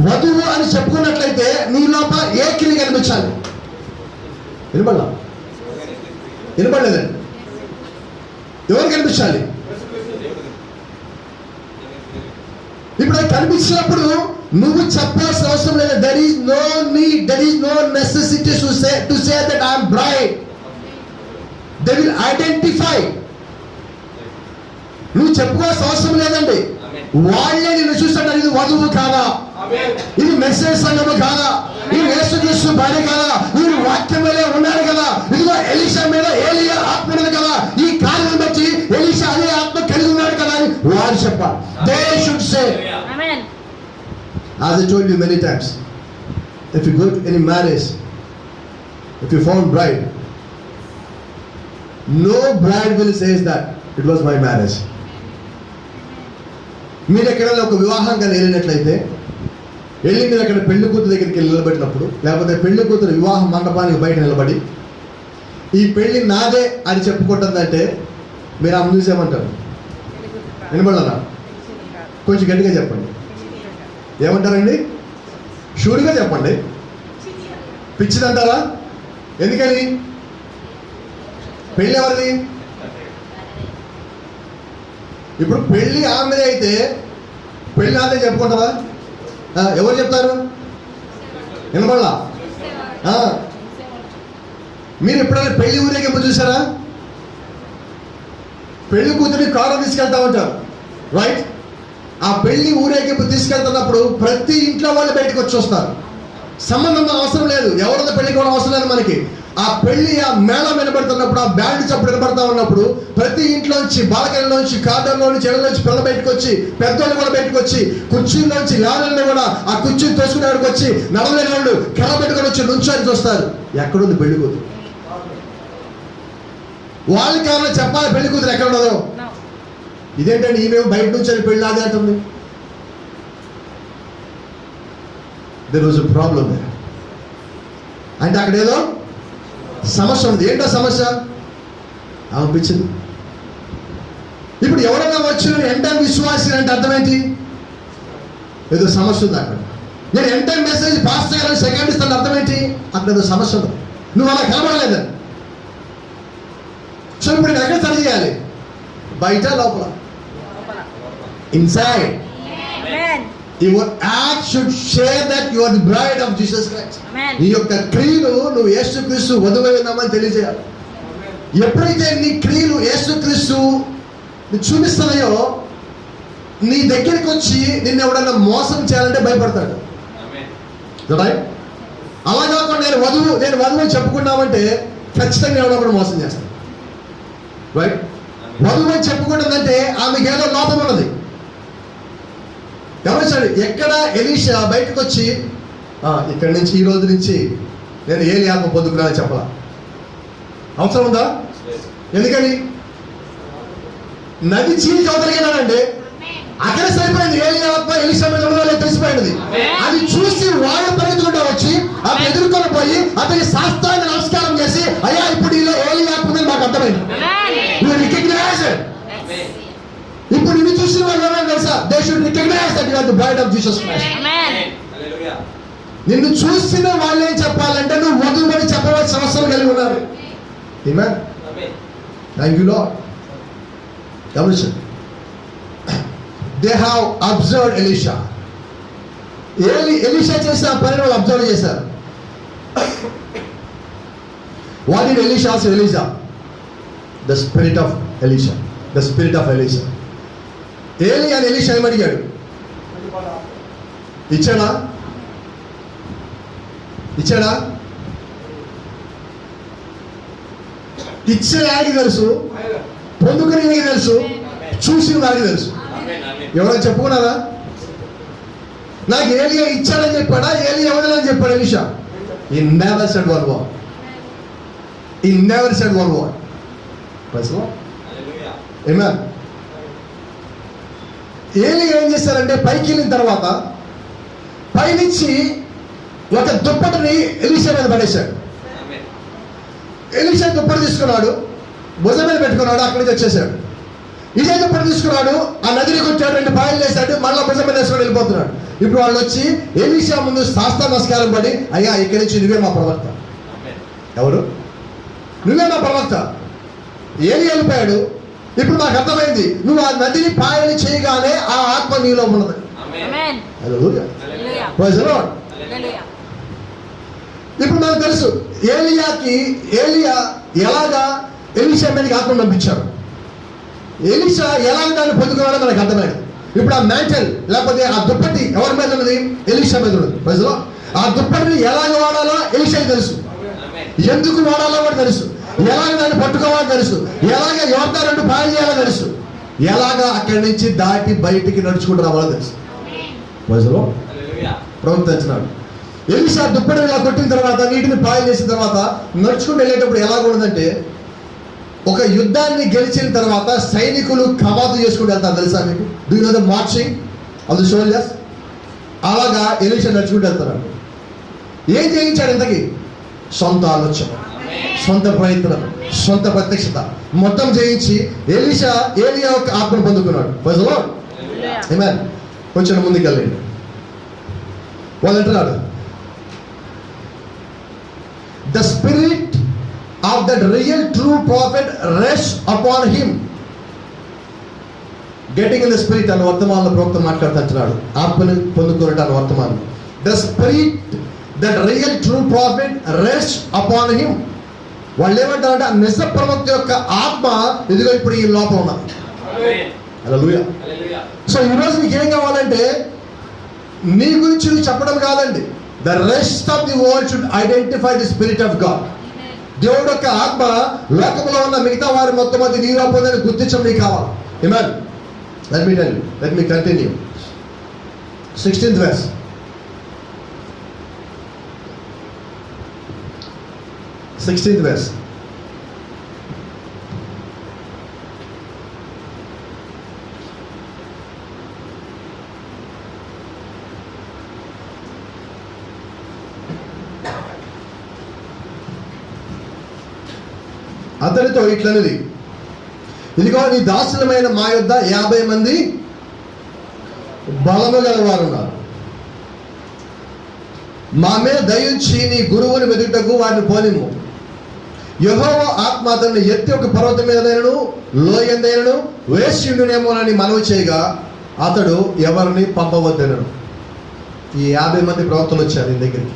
వధువు అని చెప్పుకున్నట్లయితే నీ లోపల ఏ క్రియ కనిపించాలి? వినపడలేదండి. ఎవరు కనిపించాలి? ఇప్పుడు అది కనిపించినప్పుడు నువ్వు చెప్పాల్సిన అవసరం లేదు. There is no need, there is no necessity to say that I am bride. They will identify. నువ్వు చెప్పుకోవాల్సిన అవసరం లేదండి. వాళ్ళే నిన్ను చూస్తాడు. ఇది వధువు కాదా, ఇది మెసేజ్ సంఘము కాదా, ఇది యేసుక్రీస్తు భార్య కాదా, ఇది వాక్యం మీద ఉన్నాడు కదా, ఇదిగో ఎలీషా మీద ఏలియా ఆత్మ ఉన్నది కదా, ఈ కార్యం బట్టి ఎలీషా అదే ఆత్మ కలిగి ఉన్నాడు కదా అని వారు చెప్పాలి. They should say. As I told you many times, if you go to any marriage, if you found bride, no bride will say that it was my marriage. మీరు ఎక్కడైనా ఒక వివాహంగా వెళ్ళినట్లయితే, వెళ్ళి మీరు అక్కడ పెళ్లి కూతురు దగ్గరికి వెళ్ళి నిలబడినప్పుడు, లేకపోతే పెళ్లి కూతురు వివాహ మండపానికి బయట నిలబడి ఈ పెళ్లి నాదే అని చెప్పుకుంటుందంటే మీరు ఆమె చూసేమంటారు? వినబడరా? కొంచెం గట్టిగా చెప్పండి. ఏమంటారండి? షూర్గా చెప్పండి. పిచ్చిదంటారా? ఎందుకని? పెళ్ళి ఎవరిది? ఇప్పుడు పెళ్ళి ఆమెదే అయితే పెళ్ళి నాదే చెప్పుకుంటావా? ఎవరు చెప్తారు? వినబడలా? మీరు ఎప్పుడైనా పెళ్లి ఊరేగింపు చూసారా? పెళ్లి కూతురిని కారు తీసుకెళ్తా ఉంటారు, రైట్? ఆ పెళ్లి ఊరేగింపు తీసుకెళ్తున్నప్పుడు ప్రతి ఇంట్లో వాళ్ళు బయటకు వచ్చి వస్తారు. సంబంధం అవసరం లేదు, ఎవరితో పెళ్లి కూడా అవసరం లేదు మనకి. ఆ పెళ్లి ఆ మేళం వినబడుతున్నప్పుడు, ఆ బ్యాండ్ చప్పుడు వినబడతా ఉన్నప్పుడు ప్రతి ఇంట్లోంచి, బాలకల్లోంచి, కార్డర్లోంచి, చెడలోంచి పిల్లలు బయటకు వచ్చి, పెద్దోళ్ళు కూడా బయటకు వచ్చి, కుర్చీలోంచి లేనల్ని కూడా ఆ కుర్చీని తోసుకునేవాడికి వచ్చి, నడవలేని వాళ్ళు కర్ర పెట్టుకొని వచ్చి నుంచొని చూస్తారు. ఎక్కడుంది పెళ్లి కూతురు? వాళ్ళకి ఎవరైనా చెప్పాలి పెళ్లి కూతురు ఎక్కడ ఉండదు. ఇదేంటండి ఈమె బయట నుంచి అని పెళ్లి ఆది అంటుంది? There was a problem. అంటే అక్కడ ఏదో సమస్య ఉంది. ఏంటో సమస్య? అనిపించింది. ఇప్పుడు ఎవరైనా వచ్చిన ఎంటైం విశ్వాసి అంటే అర్థం ఏంటి? ఏదో సమస్య ఉంది అక్కడ. నేను ఎంటైం మెసేజ్ పాస్ చేయాలని సెకండ్ ఇస్తాను అర్థం ఏంటి? అక్కడ ఏదో సమస్య ఉంది. నువ్వు అలా కనబడలేదని. సో ఇప్పుడు నేను ఎక్కడ సరి చేయాలి? బయట, లోపల? Inside. Your act should share that you are the bride of Jesus Christ. నీ యొక్క క్రియలు నువ్వు యేసుక్రీస్తు వధువై ఉన్నామని తెలియజేయాలి. ఎప్పుడైతే నీ క్రియలు యేసుక్రీస్తు చూపిస్తున్నాయో, నీ దగ్గరికి వచ్చి నిన్ను ఎవడన్నా మోసం చేయాలంటే భయపడతాడు, రైట్? అలా కాకుండా నేను వధువు చెప్పుకున్నామంటే ఖచ్చితంగా ఎవడో మోసం చేస్తాడు, రైట్? వధువు చెప్పుకుంటుందంటే ఆమెకి ఏదో లోపం ఉన్నది. గమనించండి, ఎక్కడ ఎలీషా బయటకు వచ్చి ఇక్కడి నుంచి ఈ రోజు నుంచి నేను ఏలియా ఆత్మ పొందుకున్నానని చెప్పాల అవసరం ఉందా? ఎందుకని? నది చీల్చి అవతలిగినాడండి, అక్కడ సరిపోయింది. ఏలియా ఆత్మ ఎలీషా మీద ఉన్నదో తెలిసిపోయింది. అది చూసి వాళ్ళు పరిగెత్తుకుంటూ వచ్చి అతను ఎదుర్కొని పోయి అతనికి శాస్త్రాన్ని నమస్కారం చేసి, అయ్యా ఇప్పుడు ఇలా ఏలియా ఆత్మ ఉందని మాకు అర్థమైంది. ఇప్పుడు నిన్ను చూసిన వాళ్ళు ఏమైనా తెలుసా? They should recognize that you are the bride of Jesus Christ. నిన్ను చూసిన వాళ్ళు ఏం చెప్పాలంటే నువ్వు వధువుని చెప్పవలసిన అవసరం కలిగి ఉన్నారు. ఆమేన్. Thank you Lord. గమనించండి, they have observed Elisha. Elisha చేసిన పనిని వాళ్ళు అబ్జర్వ్ చేశారు. What did Elisha ask Elisha? The spirit of Elisha. The spirit of Elisha. ఏలియా అని ఎలీషా ఏమడిగాడు? ఇచ్చాడా? ఇచ్చే వాడికి తెలుసు, పొందుకునే వాడికి తెలుసు, చూసిన వాడికి తెలుసు. ఎవరైనా చెప్పుకున్నారా? నాకు ఏలియా ఇచ్చాడని చెప్పాడా, ఏలియా ఇవ్వలేదని చెప్పాడు Elisha? He never said one word. Praise the Lord. ఏమా ఏలి ఏం చేశారంటే పైకి వెళ్ళిన తర్వాత పైనుంచి ఒక దుప్పటిని ఎలీషా మీద పడేశాడు. ఎలీషా దుప్పటి తీసుకున్నాడు, భుజం మీద పెట్టుకున్నాడు, అక్కడి నుంచి వచ్చేసాడు. ఇదే దుప్పటి తీసుకున్నాడు, ఆ నదిని కొట్టాడు, 2 పాయలు వేసాడు, మళ్ళీ భుజం మీద వేసుకొని వెళ్ళిపోతున్నాడు. ఇప్పుడు వాళ్ళు వచ్చి ఎలీషా ముందు శాస్త్ర నమస్కారం పడి, అయ్యా ఇక్కడి నుంచి నువ్వే మా ప్రవక్త. ఎవరు? నువ్వే మా ప్రవక్త. ఏలి వెళ్ళిపోయాడు. ఇప్పుడు నాకు అర్థమైంది, నువ్వు ఆ నదిని పాయలు చేయగానే ఆ ఆత్మ నీలో ఉన్నది. ఇప్పుడు మనకు తెలుసు ఏలియా ఎలాగా ఎలీషా మీదకి ఆత్మ పంపించారు. ఎలీషా ఎలా దాన్ని పొందుకోవాలో మనకు అర్థమైంది. ఇప్పుడు ఆ మ్యాంటల్ లేకపోతే ఆ దుప్పటి ఎవరి మీద ఉన్నది? ఎలీషా మీద ఉన్నది. ప్రజలు ఆ దుప్పటిని ఎలాగ వాడాలో ఎలీషాకి తెలుసు, ఎందుకు వాడాలో కూడా తెలుసు, ఎలాగ దాన్ని పట్టుకోవాలో తెలుసు, ఎలాగ ఎవరితో 2 పాయలు చేయాలో తెలుసు, ఎలాగ అక్కడి నుంచి దాటి బయటికి నడుచుకుంటూ రావాలో తెలుసు. ప్రజలు ప్రవర్తించినాడు. ఎలీషా దుప్పటిని ఇలా కొట్టిన తర్వాత, నీటిని పాయలు చేసిన తర్వాత నడుచుకుంటూ వెళ్ళేటప్పుడు ఎలా ఉందంటే, ఒక యుద్ధాన్ని గెలిచిన తర్వాత సైనికులు కవాతు చేసుకుంటూ వెళ్తారు తెలుసా మీకు? Do you know the marching of the soldiers? అలాగా ఎలీషా నడుచుకుంటూ వెళ్తారు. ఏం చేయించాడు ఇంతకీ? సొంత ఆలోచన, సొంత ప్రయత్నం, సొంత ప్రత్యక్షత మొత్తం చేయించి ఏలియా యొక్క ఆత్మను పొందుకున్నాడు. ప్రజలు ఆమేన్. కొంచెం ముందుకు వెళ్ళండి. వాళ్ళు అంటున్నాడు, the spirit of that real true prophet rests upon him. Getting in the spirit అన్న వర్తమానంలో ప్రవక్త మాట్లాడుతున్నాడు. ఆత్మను పొందుకున్నట్టు అన్న వర్తమానం. The spirit that real true prophet rests upon him. వాళ్ళు ఏమంటారంటే ఆ నిజ ప్రవక్త యొక్క ఆత్మ ఇదిగో ఇప్పుడు ఈ లోపల ఉన్నది. హల్లెలూయా. సో ఈరోజు నీకు ఏం కావాలంటే, నీ గురించి నువ్వు చెప్పడం కాదండి. The rest of the world should identify the spirit of God. దేవుడు యొక్క ఆత్మ లోకంలో ఉన్న మిగతా వారి మొత్తం అది నీలో పొందని గుర్తించడం నీకు కావాలి. ఆమేన్. Let me continue. 16th verse. అతనితో ఇట్లనిది, ఇదిగో నీ దాసులమైన మా యొద్ద 50 మంది బలము గలవారు ఉన్నారు. మా మీద దయించి నీ గురువుని వెతుకుటకు వారిని పోనిము. యెహోవా ఆత్మ అతన్ని ఎత్తి ఒక పర్వతం మీదైనను లోయందైనను వేశ్యుండునేమోనని మనవి చేయగా అతడు ఎవరిని పంపవద్దనను. ఈ 50 మంది ప్రవక్తలు వచ్చారు ఈ దగ్గరికి.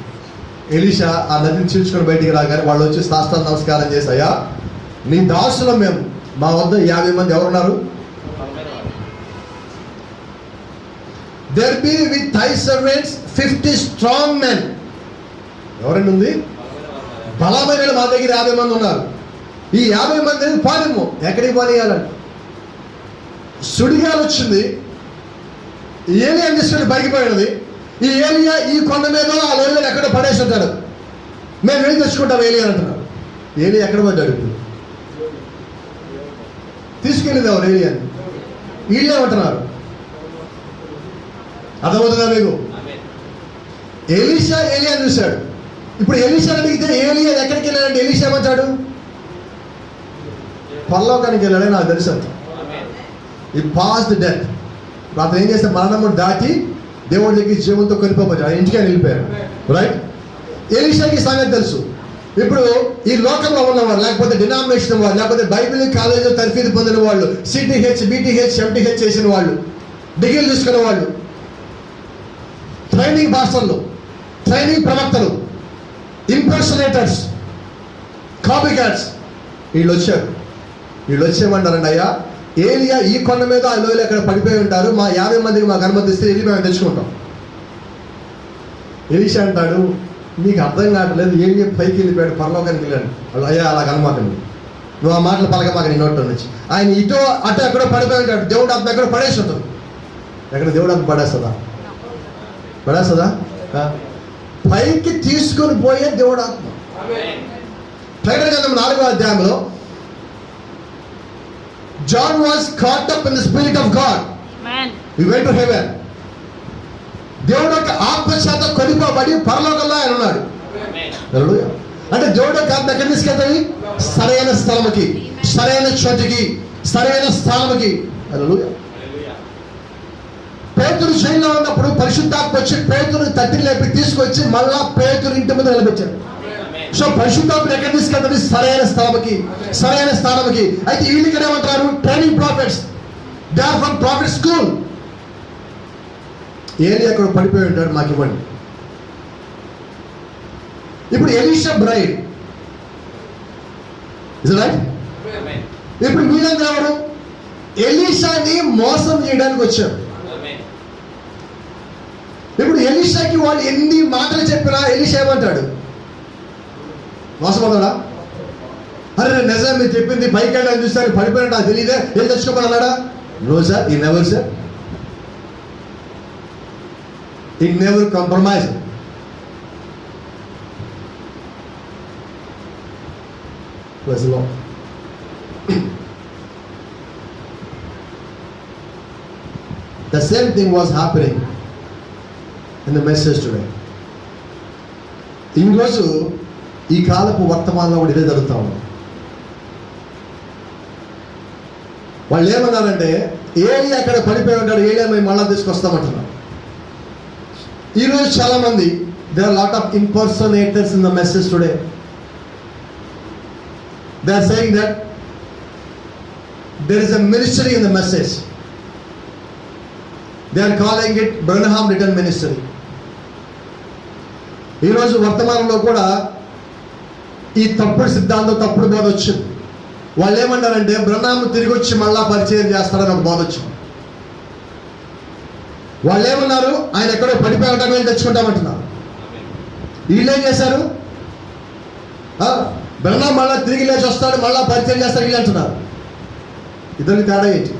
ఎలీషా ఆ నదిని చీల్చుకొని బయటికి రాగానే వాళ్ళు వచ్చి సాష్టాంగ నమస్కారం చేశాయా, నీ దాసులం మేము, మా వద్ద 50 మంది ఎవరున్నారు? There be with thy servants 50 strong men. ఎవరండి ఉంది? బలమైన మా దగ్గర 50 మంది ఉన్నారు. ఈ 50 మందిని పాలేము. ఎక్కడికి పాలేయాలండి? సుడిగాలు వచ్చింది, ఏలియా తీసుకొని పైకిపోయినది. ఈ ఏలియా ఈ కొండ మీద ఆ లోయలో ఎక్కడో పడేసి ఉంటాడు. మేము వెళ్ళి తెచ్చుకుంటాం ఏలియా అంటున్నారు. ఏలియా ఎక్కడ పడ్డాడు? ఇప్పుడు తీసుకెళ్ళింది ఎవరు? ఏలియాని. వీళ్ళేమంటున్నారు? అర్థమవుతుందా మీకు? ఎలీషా ఏలియాని చూశాడు. ఇప్పుడు ఎలీషా అడిగితే ఏలియా ఎక్కడికి వెళ్ళాడంటే ఎలీషా ఏమంటాడు? పరలోకానికి వెళ్ళాడని నాకు తెలుసు అంత. ఈ పాస్ ది డెత్. అతను ఏం చేస్తే మరణము దాటి దేవుడి దగ్గర జీవంతో కొనిపోవచ్చు. ఆయన ఇంటికి వెళ్ళిపోయారు. రైట్. ఎలీషాకి సంగతి తెలుసు. ఇప్పుడు ఈ లోకంలో ఉన్నవారు, లేకపోతే డినామినేషన్ వాళ్ళు, లేకపోతే బైబిల్ కాలేజీలో తర్ఫీదు పొందిన వాళ్ళు, సిటీహెచ్, బీటీహెచ్, ఎంటీహెచ్ చేసిన వాళ్ళు, డిగ్రీలు తీసుకున్న వాళ్ళు, ట్రైనింగ్ మాస్టర్లు, ట్రైనింగ్ ప్రవక్తలు, ఇంపర్సనేటర్స్, కాపీ క్యాట్స్, వీళ్ళు వచ్చారు. వీళ్ళు వచ్చేయమన్నారండి, అయ్యా ఏలియా ఈ కొండ మీద ఆ లోయలు ఎక్కడ పడిపోయి ఉంటారు, మా 50 మందికి మాకు అనుమతిస్తే వెళ్ళి మేము తెచ్చుకుంటాం. ఎలీషా అంటాడు, నీకు అర్థం కావట్లేదు, ఏలియా పైకి వెళ్ళిపోయాడు, పరలోకానికి వెళ్ళాడు. వాళ్ళు అయ్యా అలా కనమాకండి, నువ్వు ఆ మాటలు పలకమాక నీ నోట్లో నుంచి. ఆయన ఇటో అటు ఎక్కడో పడిపోయి ఉంటాడు, దేవుడు ఆత్మ ఎక్కడో పడేసి ఉంటుంది. ఎక్కడ దేవుడు ఆత్మ పడేస్తుందా? పైకి తీసుకొని పోయే దేవుడు ఆత్మ. ప్రకటన గ్రంథం 4వ అధ్యాయంలో John was caught up in the spirit of God. Amen. He went to heaven. దేవుడు యొక్క ఆత్మచేత కొనిపోబడి పరలోకంలో ఆయన ఉన్నాడు. హల్లెలూయా. అంటే దేవుడు యొక్క ఆత్మ ఎక్కడికి తీసుకెళ్తాయి? సరైన స్థలముకి, సరైన చోటికి, సరైన స్థానముకి. హల్లెలూయా. పేతురు జైల్లో ఉన్నప్పుడు పరిశుద్ధాత్మ వచ్చి పేతురుని తట్టి లేపి తీసుకొచ్చి మళ్ళా పేతురు ఇంటి మీద నిలబెట్టాడు. సో పరిశుద్ధాత్మ ఎక్కడ తీసుకెళ్తుంది? సరైన స్థలముకి, సరైన స్థానముకి. అయితే వీళ్ళు ఇక్కడ ఏమంటారు? Training prophets. They are from prophet school. Eli అక్కడ పడిపోయి ఉంటాడు, మాకు ఇవ్వండి. ఇప్పుడు ఎలీషా బ్రైడ్, ఇస్ రైట్? ఇప్పుడు వీళ్ళందరూ ఎవరు? ఎలీషాని మోసం చేయడానికి వచ్చారు. ఇప్పుడు ఎలీషాకి వాళ్ళు ఎన్ని మాటలు చెప్పినా ఎలీషా ఏమంటాడు? మోసపోతాడా? అరే నిజం మీరు చెప్పింది పైకి వెళ్ళి చూస్తాను పడిపోయినట్టు నాకు తెలియదే, ఏం తెచ్చుకోమని అన్నాడా? నో సార్, ఈ never sir, it never compromise. The same thing was happening in the message today. ఈరోజు ఈ కాలపు వర్తమానంలో కూడా ఇదే జరుగుతా ఉంది. వాళ్ళు ఏమన్నారంటే ఏలి అక్కడ పడిపోయి ఉంటాడు, ఏలి మేము మళ్ళా తీసుకొస్తామంటున్నారు. ఈరోజు చాలా మంది, there are lot of impersonators in the message today. They are saying that there is a ministry in the message. They are calling it Branham Written Ministry. ఈరోజు వర్తమానంలో కూడా ఈ తప్పుడు సిద్ధాంతం, తప్పుడు బోధ వచ్చింది. వాళ్ళు ఏమన్నారంటే బ్రహ్నాం తిరిగి వచ్చి మళ్ళా పరిచయం చేస్తాడని ఒక బోధ వచ్చింది. వాళ్ళు ఏమన్నారు? ఆయన ఎక్కడో పడిపోయాక మేము తెచ్చుకుంటామంటున్నారు. వీళ్ళు ఏం చేశారు? బ్రహ్నాం మళ్ళా తిరిగి లేచి వస్తాడు, మళ్ళా పరిచయం చేస్తాడు వీళ్ళు అంటున్నారు. ఇద్దరికి తేడా ఏంటి?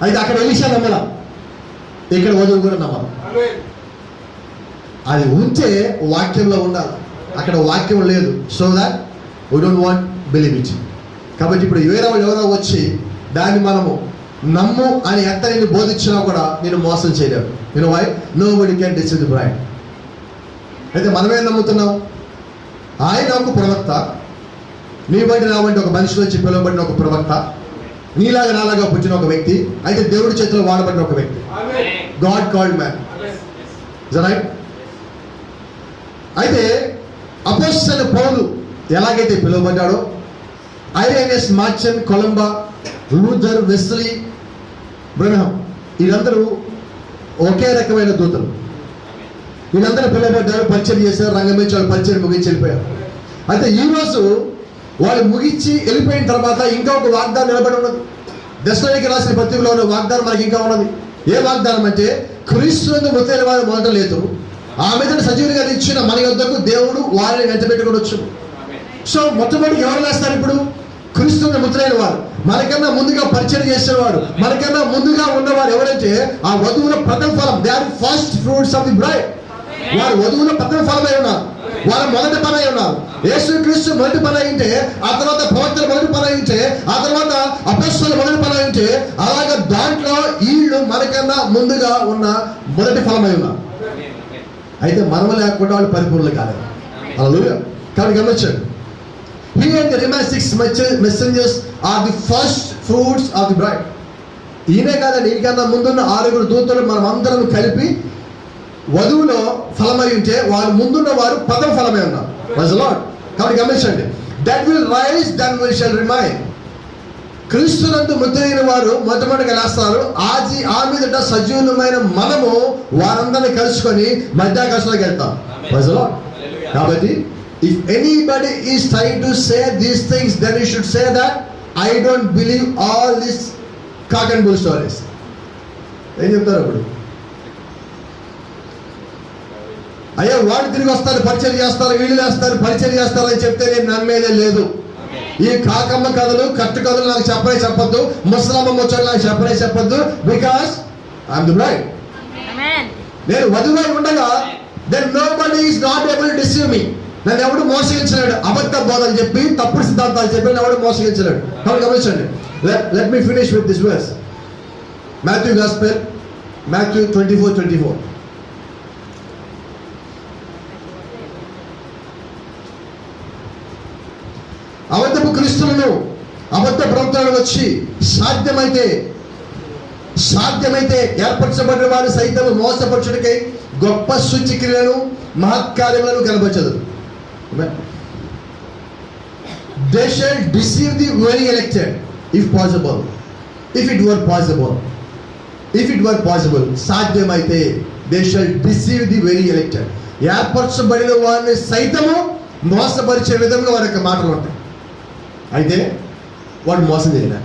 అయితే అక్కడ ఎలీషా నమ్మలా, ఇక్కడ వధువు కూడా నమ్మాలి. అది ఉంటే వాక్యంలో ఉండాలి, అక్కడ వాక్యం లేదు. So that we don't want believe it. కాబట్టి ఇప్పుడు వేరే వాళ్ళు ఎవరో వచ్చి దాన్ని మనము నమ్ము అని ఎంత నేను బోధించినా కూడా నేను మోసం చేయలేవు. నేను why nobody can deceive the bride. అయితే మనమేం నమ్ముతున్నాం? ఆయన ఒక ప్రవక్త, నీ బట్టి నా వంటి ఒక మనిషి వచ్చి పిలువబడిన ఒక ప్రవక్త, నీలాగా నాలాగా పుట్టిన ఒక వ్యక్తి, అయితే దేవుడి చేతిలో వాడబడిన ఒక వ్యక్తి. God called man. Is right? అయితే అపోస్తలుడైన పౌలు ఎలాగైతే పిలువబడ్డాడో, ఐరేనియస్, మార్చన్, కొలంబా, లూథర్, వెస్లీ, బ్రహ్నం, వీళ్ళందరూ ఒకే రకమైన దూతలు. వీళ్ళందరూ పిలువబడ్డారు, పరిచయం చేశారు, రంగమించి వాళ్ళు పరిచయం ముగించి వెళ్ళిపోయారు. అయితే ఈరోజు వాళ్ళు ముగించి వెళ్ళిపోయిన తర్వాత ఇంకా ఒక వాగ్దానం నిలబడి ఉన్నది. దశలోనికి రాసిన పత్రికలో ఉన్న వాగ్దానం మనకి ఇంకా ఉన్నది. ఏ వాగ్దానం అంటే క్రీస్తునందు మృతులైన వారు మొదట లేదు, ఆ మీద సజీవునిగా ఇచ్చిన మన యొద్దకు దేవుడు వారిని వెంట పెట్టుకొని వచ్చు. సో మొట్టమొదటి ఎవరు లేస్తారు? ఇప్పుడు క్రీస్తునందు మృతులైన వారు, మనకన్నా ముందుగా పరిచయం చేసేవాడు, మనకన్నా ముందుగా ఉన్నవారు ఎవరంటే ఆ వధువుల ప్రథమ ఫలం. They are first fruits of the bride. వారు వధువుల ప్రథమ ఫలమై ఉన్నారు, వారు మొదటి పని అయి ఉన్నారు. యేసుక్రీస్తు మొదటి పని అయింటే, ఆ తర్వాత ప్రవక్తలు మొదటి పని అయింటే, ఆ తర్వాత అపొస్తలులు మొదటి పని అయింటే, అలాగే దాంట్లో వీళ్ళు మనకన్నా ముందుగా ఉన్న మొదటి ఫలమై ఉన్నారు. అయితే మనము లేకుండా వాళ్ళు పరిపూర్ణులు కాలేదు. హల్లెలూయా. కాబట్టి గమనించండి, he and the remaining 6 messengers are the first fruits of the bride. ఈయనే కాదండి, ఈకన్నా ముందున్న 6 దూతలు మనం అందరం కలిపి వధువులో ఫలమై ఉంటే వారు ముందున్న వారు ప్రథమ ఫలమై ఉన్నారు. Praise the lord. కాబట్టి గమనించండి, that will rise then we shall remain. క్రీస్తునందు మృతులైన వారు మొట్టమొదటిగా లేస్తారు. ఆ మీదట సజీవమైన మనము వారందరినీ కలుసుకొని మధ్యాకాశంలోకి వెళ్తాం. Praise the lord. కాబట్టి if anybody is trying to say these things, then you should say that I don't believe all these cock and bull stories. ఏం చెప్తారు అప్పుడు? అయ్యా వాడు తిరిగి వస్తారు, పరిచయం చేస్తారు, వీళ్ళు వేస్తారు, పరిచయం చేస్తారు అని చెప్తే నేను నమ్మేదే లేదు. ఈ కాకమ్మ కథలు, కట్టు కథలు నాకు చెప్పనే చెప్పొద్దు, ముసలమ్మ ముచ్చట్లు నాకు చెప్పనే చెప్పొద్దు. Because I'm the bride. నేను వధువై ఉండగా then nobody is not able to deceive me. నన్ను ఎవడు మోసగించలేడు. అబద్ధ బోధలు చెప్పి, తప్పుడు సిద్ధాంతాలు చెప్పి ఎవడు మోసగించలేడు. కాబట్టి గమనించండి, Let me finish with this verse. Matthew Gospel, Matthew 24:24. అబద్ధపు క్రీస్తులను అబద్ధ ప్రవక్తలను వచ్చి సాధ్యమైతే ఏర్పరచబడిన వారు సైతం మోసపరచుడికై గొప్ప సూచక్రియలను మహత్కార్యములను కనబరచదు. They shall deceive the very elected, if possible. If it were possible, సాధ్యమైతే they shall deceive the very elected. ఏర్పరచబడిన వారిని సైతము మోసపరిచే విధంగా వారి యొక్క మాటలు ఉంటాయి. అయితే వాడు మోసం చేయలే.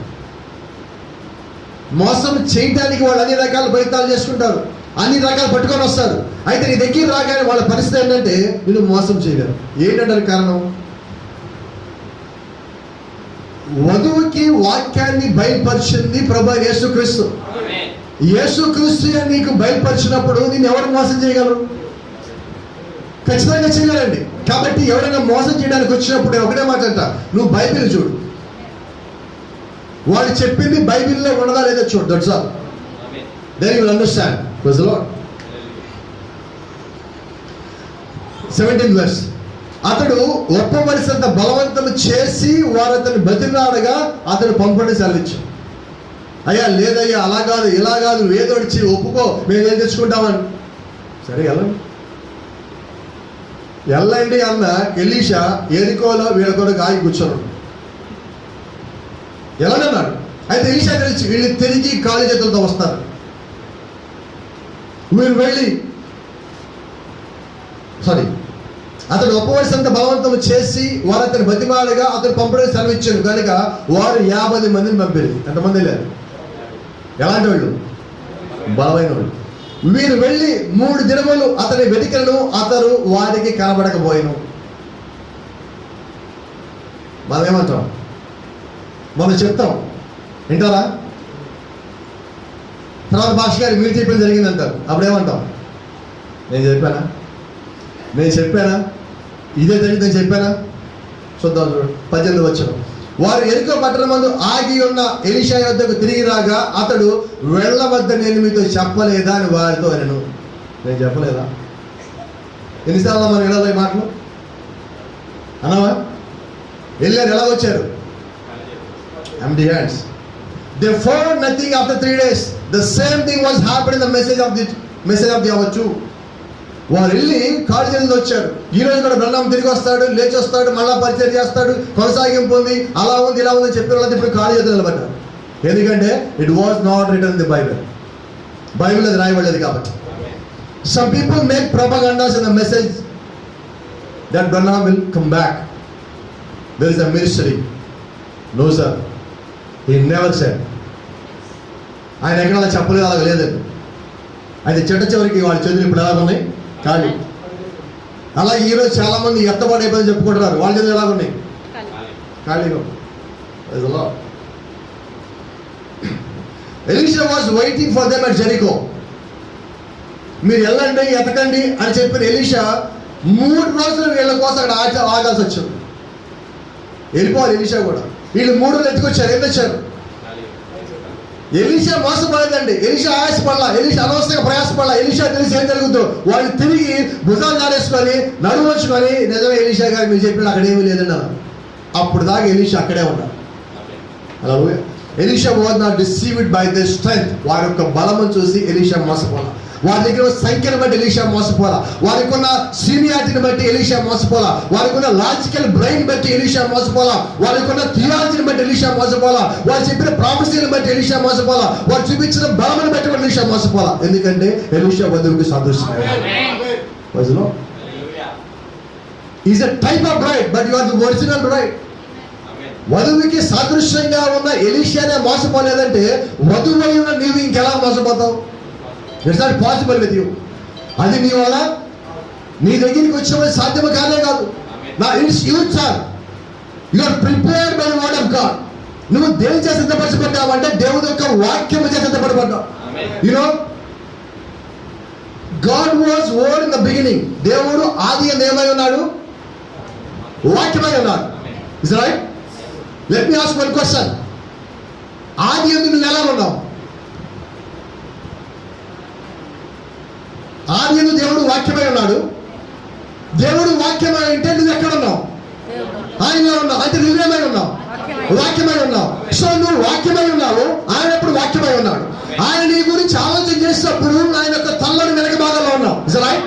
మోసం చేయడానికి వాళ్ళు అన్ని రకాల ప్రయత్నాలు చేసుకుంటారు, అన్ని రకాలు పట్టుకొని వస్తారు. అయితే నీ దగ్గర రాగానే వాళ్ళ పరిస్థితి ఏంటంటే నేను మోసం చేయలేరు. ఏంటంటారు కారణం? వధువుకి వాక్యాన్ని బయలుపరిచింది ప్రభు యేసుక్రీస్తు. యేసుక్రీస్తు నీకు బయలుపరిచినప్పుడు నేను ఎవరు మోసం చేయగలరు? ఖచ్చితంగా చేయగలండి. కాబట్టి ఎవరైనా మోసం చేయడానికి వచ్చినప్పుడు ఒకటే మాట అంట, నువ్వు బైబిల్ చూడు, వాళ్ళు చెప్పింది బైబిల్లో ఉన్నదా లేదా చూడు. That's all. Then you will understand. Praise the lord. 17th verse. అతడు ఒప్పవలసినంత బలవంతం చేసి వారు అతన్ని బతిలాడగా అతడు పంపండి సెలవిచ్చు. అయ్యా లేదయ్యా అలా కాదు ఇలా కాదు ఏదో వచ్చి ఒప్పుకో మేము ఏం తెచ్చుకుంటామని. సరే వెళ్ళండి అన్న ఎలీషా ఎరికోలో వీళ్ళ కొరకు ఆగి కూర్చోను. ఎలాగన్నాడు? అయితే ఎలీషా తెలిసి వీళ్ళు తిరిగి కాలి చేతులతో వస్తారు. వీళ్ళు వెళ్ళి అతడు ఒప్పవలసినంత బలవంతం చేసి వారు అతను బతిమాడగా అతను పంపడం సెలవిచ్చాను కనుక వారు 50 మందిని పంపారు. ఎంతమంది లేరు? ఎలాంటి వాళ్ళు? బలమైన వాళ్ళు. వీరు వెళ్ళి 3 దినములు అతని వెతికలను అతడు వారికి కనబడకపోయాను. మనం ఏమంటాం? మనం చెప్తాం, వింటారా? తర్వాత భాష గారు మీరు చెప్పిన జరిగింది అంటారు. అప్పుడేమంటాం? నేను చెప్పానా ఇదే జరిగిందని చెప్పానా? చూద్దాం చూడు. 18వ వచనం. వారు ఎరుకో పట్టణమందు ఆగి ఉన్న ఎలీషా యొద్దకు తిరిగి రాగా అతడు వెళ్ళవద్ద నేను మీతో చెప్పలేదా అని వారితో అనను. నేను చెప్పలేదా? ఎన్నిసార్లు మనం వెళ్ళాలి ఈ మాటలు అన్నావా? వెళ్ళారు. ఎలా వచ్చారు? empty hands. They found nothing after 3 days. The same thing was happened in the message of the hour 2. వారు వెళ్ళి కాళ్ళు చేతులు వచ్చారు. ఈ రోజు కూడా బ్రహ్మం తిరిగి వస్తాడు, లేచి వస్తాడు, మళ్ళా పరిచయం చేస్తాడు, కొనసాగింపు ఉంది, అలా ఉంది ఇలా ఉంది చెప్పిన వాళ్ళది ఇప్పుడు కాళ్ళు చేతులు నిలబడ్డారు. ఎందుకంటే it was not written in the Bible అది రాయబడలేదు కాబట్టి. Some people make propagandas in the message that Brahmam will come back. There is a ministry. No sir, he never said. ఆయన ఎక్కడ అలా చెప్పలేదు, అలాగ లేదండి. అయితే చివరికి వాళ్ళ చేతులు ఇప్పుడు ఎలా ఉన్నాయి? ఖాళీ. అలా ఈరోజు చాలా మంది ఎత్తబాటు అయిపోయిందని చెప్పుకుంటున్నారు. వాళ్ళ చేతులు ఎలా ఉన్నాయి? ఖాళీగా. Elisha was waiting for them at Jericho. మీరు వెళ్ళండి ఎతకండి అని చెప్పిన ఎలీషా 3 రోజులు వీళ్ళ కోసం అక్కడ ఆగాల్సి వచ్చింది. వెళ్ళిపోవాలి ఎలీషా కూడా. వీళ్ళు 3 రోజులు ఎత్తుకొచ్చారు. ఏం తెచ్చారు? ఎలీషా మోసపడలేదండి. ఎలీషా ఆయాసపడలా, ఎలీషా అనవసరంగా ప్రయాసపడలా. ఎలీషా తెలిసి ఏం జరుగుతుందో వాళ్ళు తిరిగి భుజాలు దారేసుకొని నడుము వచ్చుకొని నిజమే ఎలీషా గారు మీరు చెప్పిన అక్కడ ఏమీ లేదండి అలా. అప్పుడు దాకా ఎలీషా అక్కడే ఉన్నారు. అలా Elisha was not deceived by the strength. వారి యొక్క బలము చూసి ఎలీషా మోసపోలా. వారి దగ్గర సంఖ్యను బట్టి ఎలీషా మోసపోలా. వారికి ఉన్న సీనియారిటీని బట్టి ఎలీషా మోసపోలా. వారికి ఉన్న లాజికల్ బ్రెయిన్ బట్టి ఎలీషా మోసపోలా. వారికి ఉన్న థియాలజీని బట్టి ఎలీషా మోసపోలా. వారు చెప్పిన ప్రాఫెసీని బట్టి ఎలీషా మోసపోలా. వారు చూపించిన బలమును బట్టి ఎలీషా మోసపోలా. ఎందుకంటే ఎలీషా వధువుకి సాదృశ్యం. Is a type of bride but you are the original bride. వధువుకి సాదృశ్యంగా ఉన్న ఎలీషానే మోసపోలేదంటే వధువై ఉన్న నీవు ఇంకెలా మోసపోతావు? It's not possible with you. అది నీ వల్ల నీ దగ్గరికి వచ్చిన సాధ్యము కానే కాదు. నా it's youth sir you are prepared by the word of God. నువ్వు దేని చేత సిద్ధపరచబడ్డావు అంటే దేవుని యొక్క వాక్యము చేత సిద్ధపడబడ్డావు. You know God was word in the beginning. దేవుడు ఆది ఏమై ఉన్నాడు? వాక్యమై ఉన్నాడు. Is right? Let me ask one question. ఆది యందు నువ్వు ఎలా ఉన్నావు? ఆది యందు దేవుడు వాక్యమై ఉన్నాడు. దేవుడు వాక్యమై అంటే నువ్వు ఎక్కడ ఉన్నావు? ఆయనలో ఉన్నావు. అంటే నువ్వేమై ఉన్నావు? వాక్యమై ఉన్నావు. సో నువ్వు వాక్యమై ఉన్నావు, ఆయన ఎప్పుడు వాక్యమై ఉన్నాడు. ఆయన నీ గురించి ఆలోచన చేసినప్పుడు ఆయన యొక్క తల్లని వెనక భాగంలో ఉన్నావు. Is that right?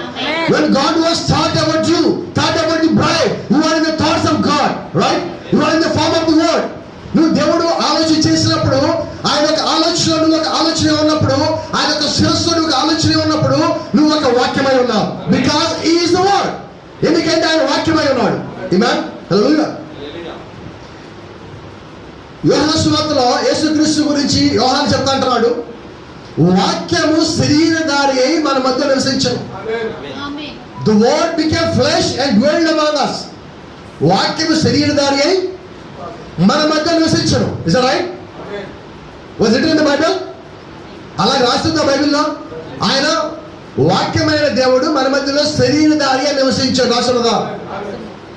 When God was thought about you, thought about the bride, you are in the thoughts of God, right? You are in the form of the word. నువ్వు దేవుడు ఆలోచన చేసినప్పుడు, ఆయన యొక్క ఆలోచన నువ్వు ఒక ఆలోచన ఉన్నప్పుడు, ఆయన యొక్క శిరస్సు నువ్వు ఒక ఆలోచన ఉన్నప్పుడు నువ్వు ఒక వాక్యమై ఉన్నావు. Because he is the word. ఎందుకంటే ఆయన వాక్యమై ఉన్నాడు. ఆమేన్. హల్లెలూయా. యోహాను సువార్తలో యేసుక్రీస్తు గురించి యోహాను చెప్తా అంటున్నాడు, వాక్యము శరీరధారి అయి మన మధ్య నివసించను. The word became flesh and dwelled among us. వాక్యము శరీరధారి అయి మన మధ్య నివసించను. Is that right? Was it in the Bible? అలా రాస్తుందా బైబిల్లో? ఆయన వాక్యమైన దేవుడు మన మధ్యలో శరీరధారి అని నివసించాడు. రాసున్నదా?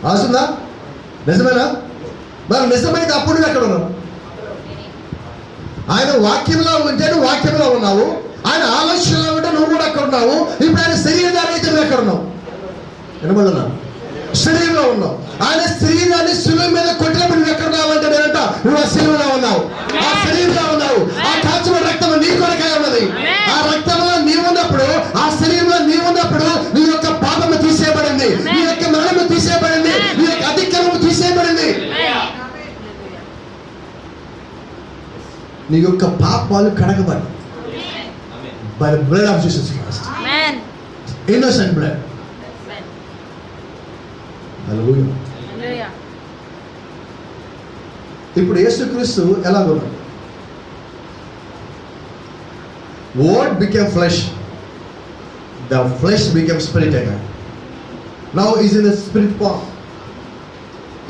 రాస్తుందా? నిజమేనా? మరి నిజమైతే అప్పుడు నువ్వు ఎక్కడ ఉన్నావు? ఆయన వాక్యంలో ఉంటే నువ్వు వాక్యంలో ఉన్నావు, ఆయన ఆలోచనలో ఉంటే నువ్వు కూడా అక్కడ ఉన్నావు. ఇప్పుడు ఆయన శరీరధారి అయితే నువ్వు ఎక్కడ ఉన్నావు? వినబడున్నా? శరీరంలో ఉన్నావు. ఆయన శరీరాన్ని శిలువ మీద కొట్టినప్పుడు నువ్వు ఎక్కడ ఉన్నావు అంటే నేనంట నువ్వు ఆ శిలువలో ఉన్నావు, ఆ శరీరంలో ఉన్నావు. ఆ కాచిన రక్తం నీ కొరకై ఉన్నది. ఆ రక్తంలో నీవు ఉన్నప్పుడు, ఆ శరీరంలో నీవు ఉన్నప్పుడు నీ యొక్క పాపము తీసేయబడింది, నీ యొక్క మరణము తీసేయబడింది, నీ యొక్క అతిక్రమము తీసేయబడింది. నీ యొక్క పాపాలు కడగబడి by the blood of Jesus Christ. Amen. Innocent blood. Hallelujah. Hallelujah. ఇప్పుడు యేసుక్రీస్తు ఎలా ఉన్నాడు? Word became flesh. The flesh became spirit again. Now he is in the spirit form.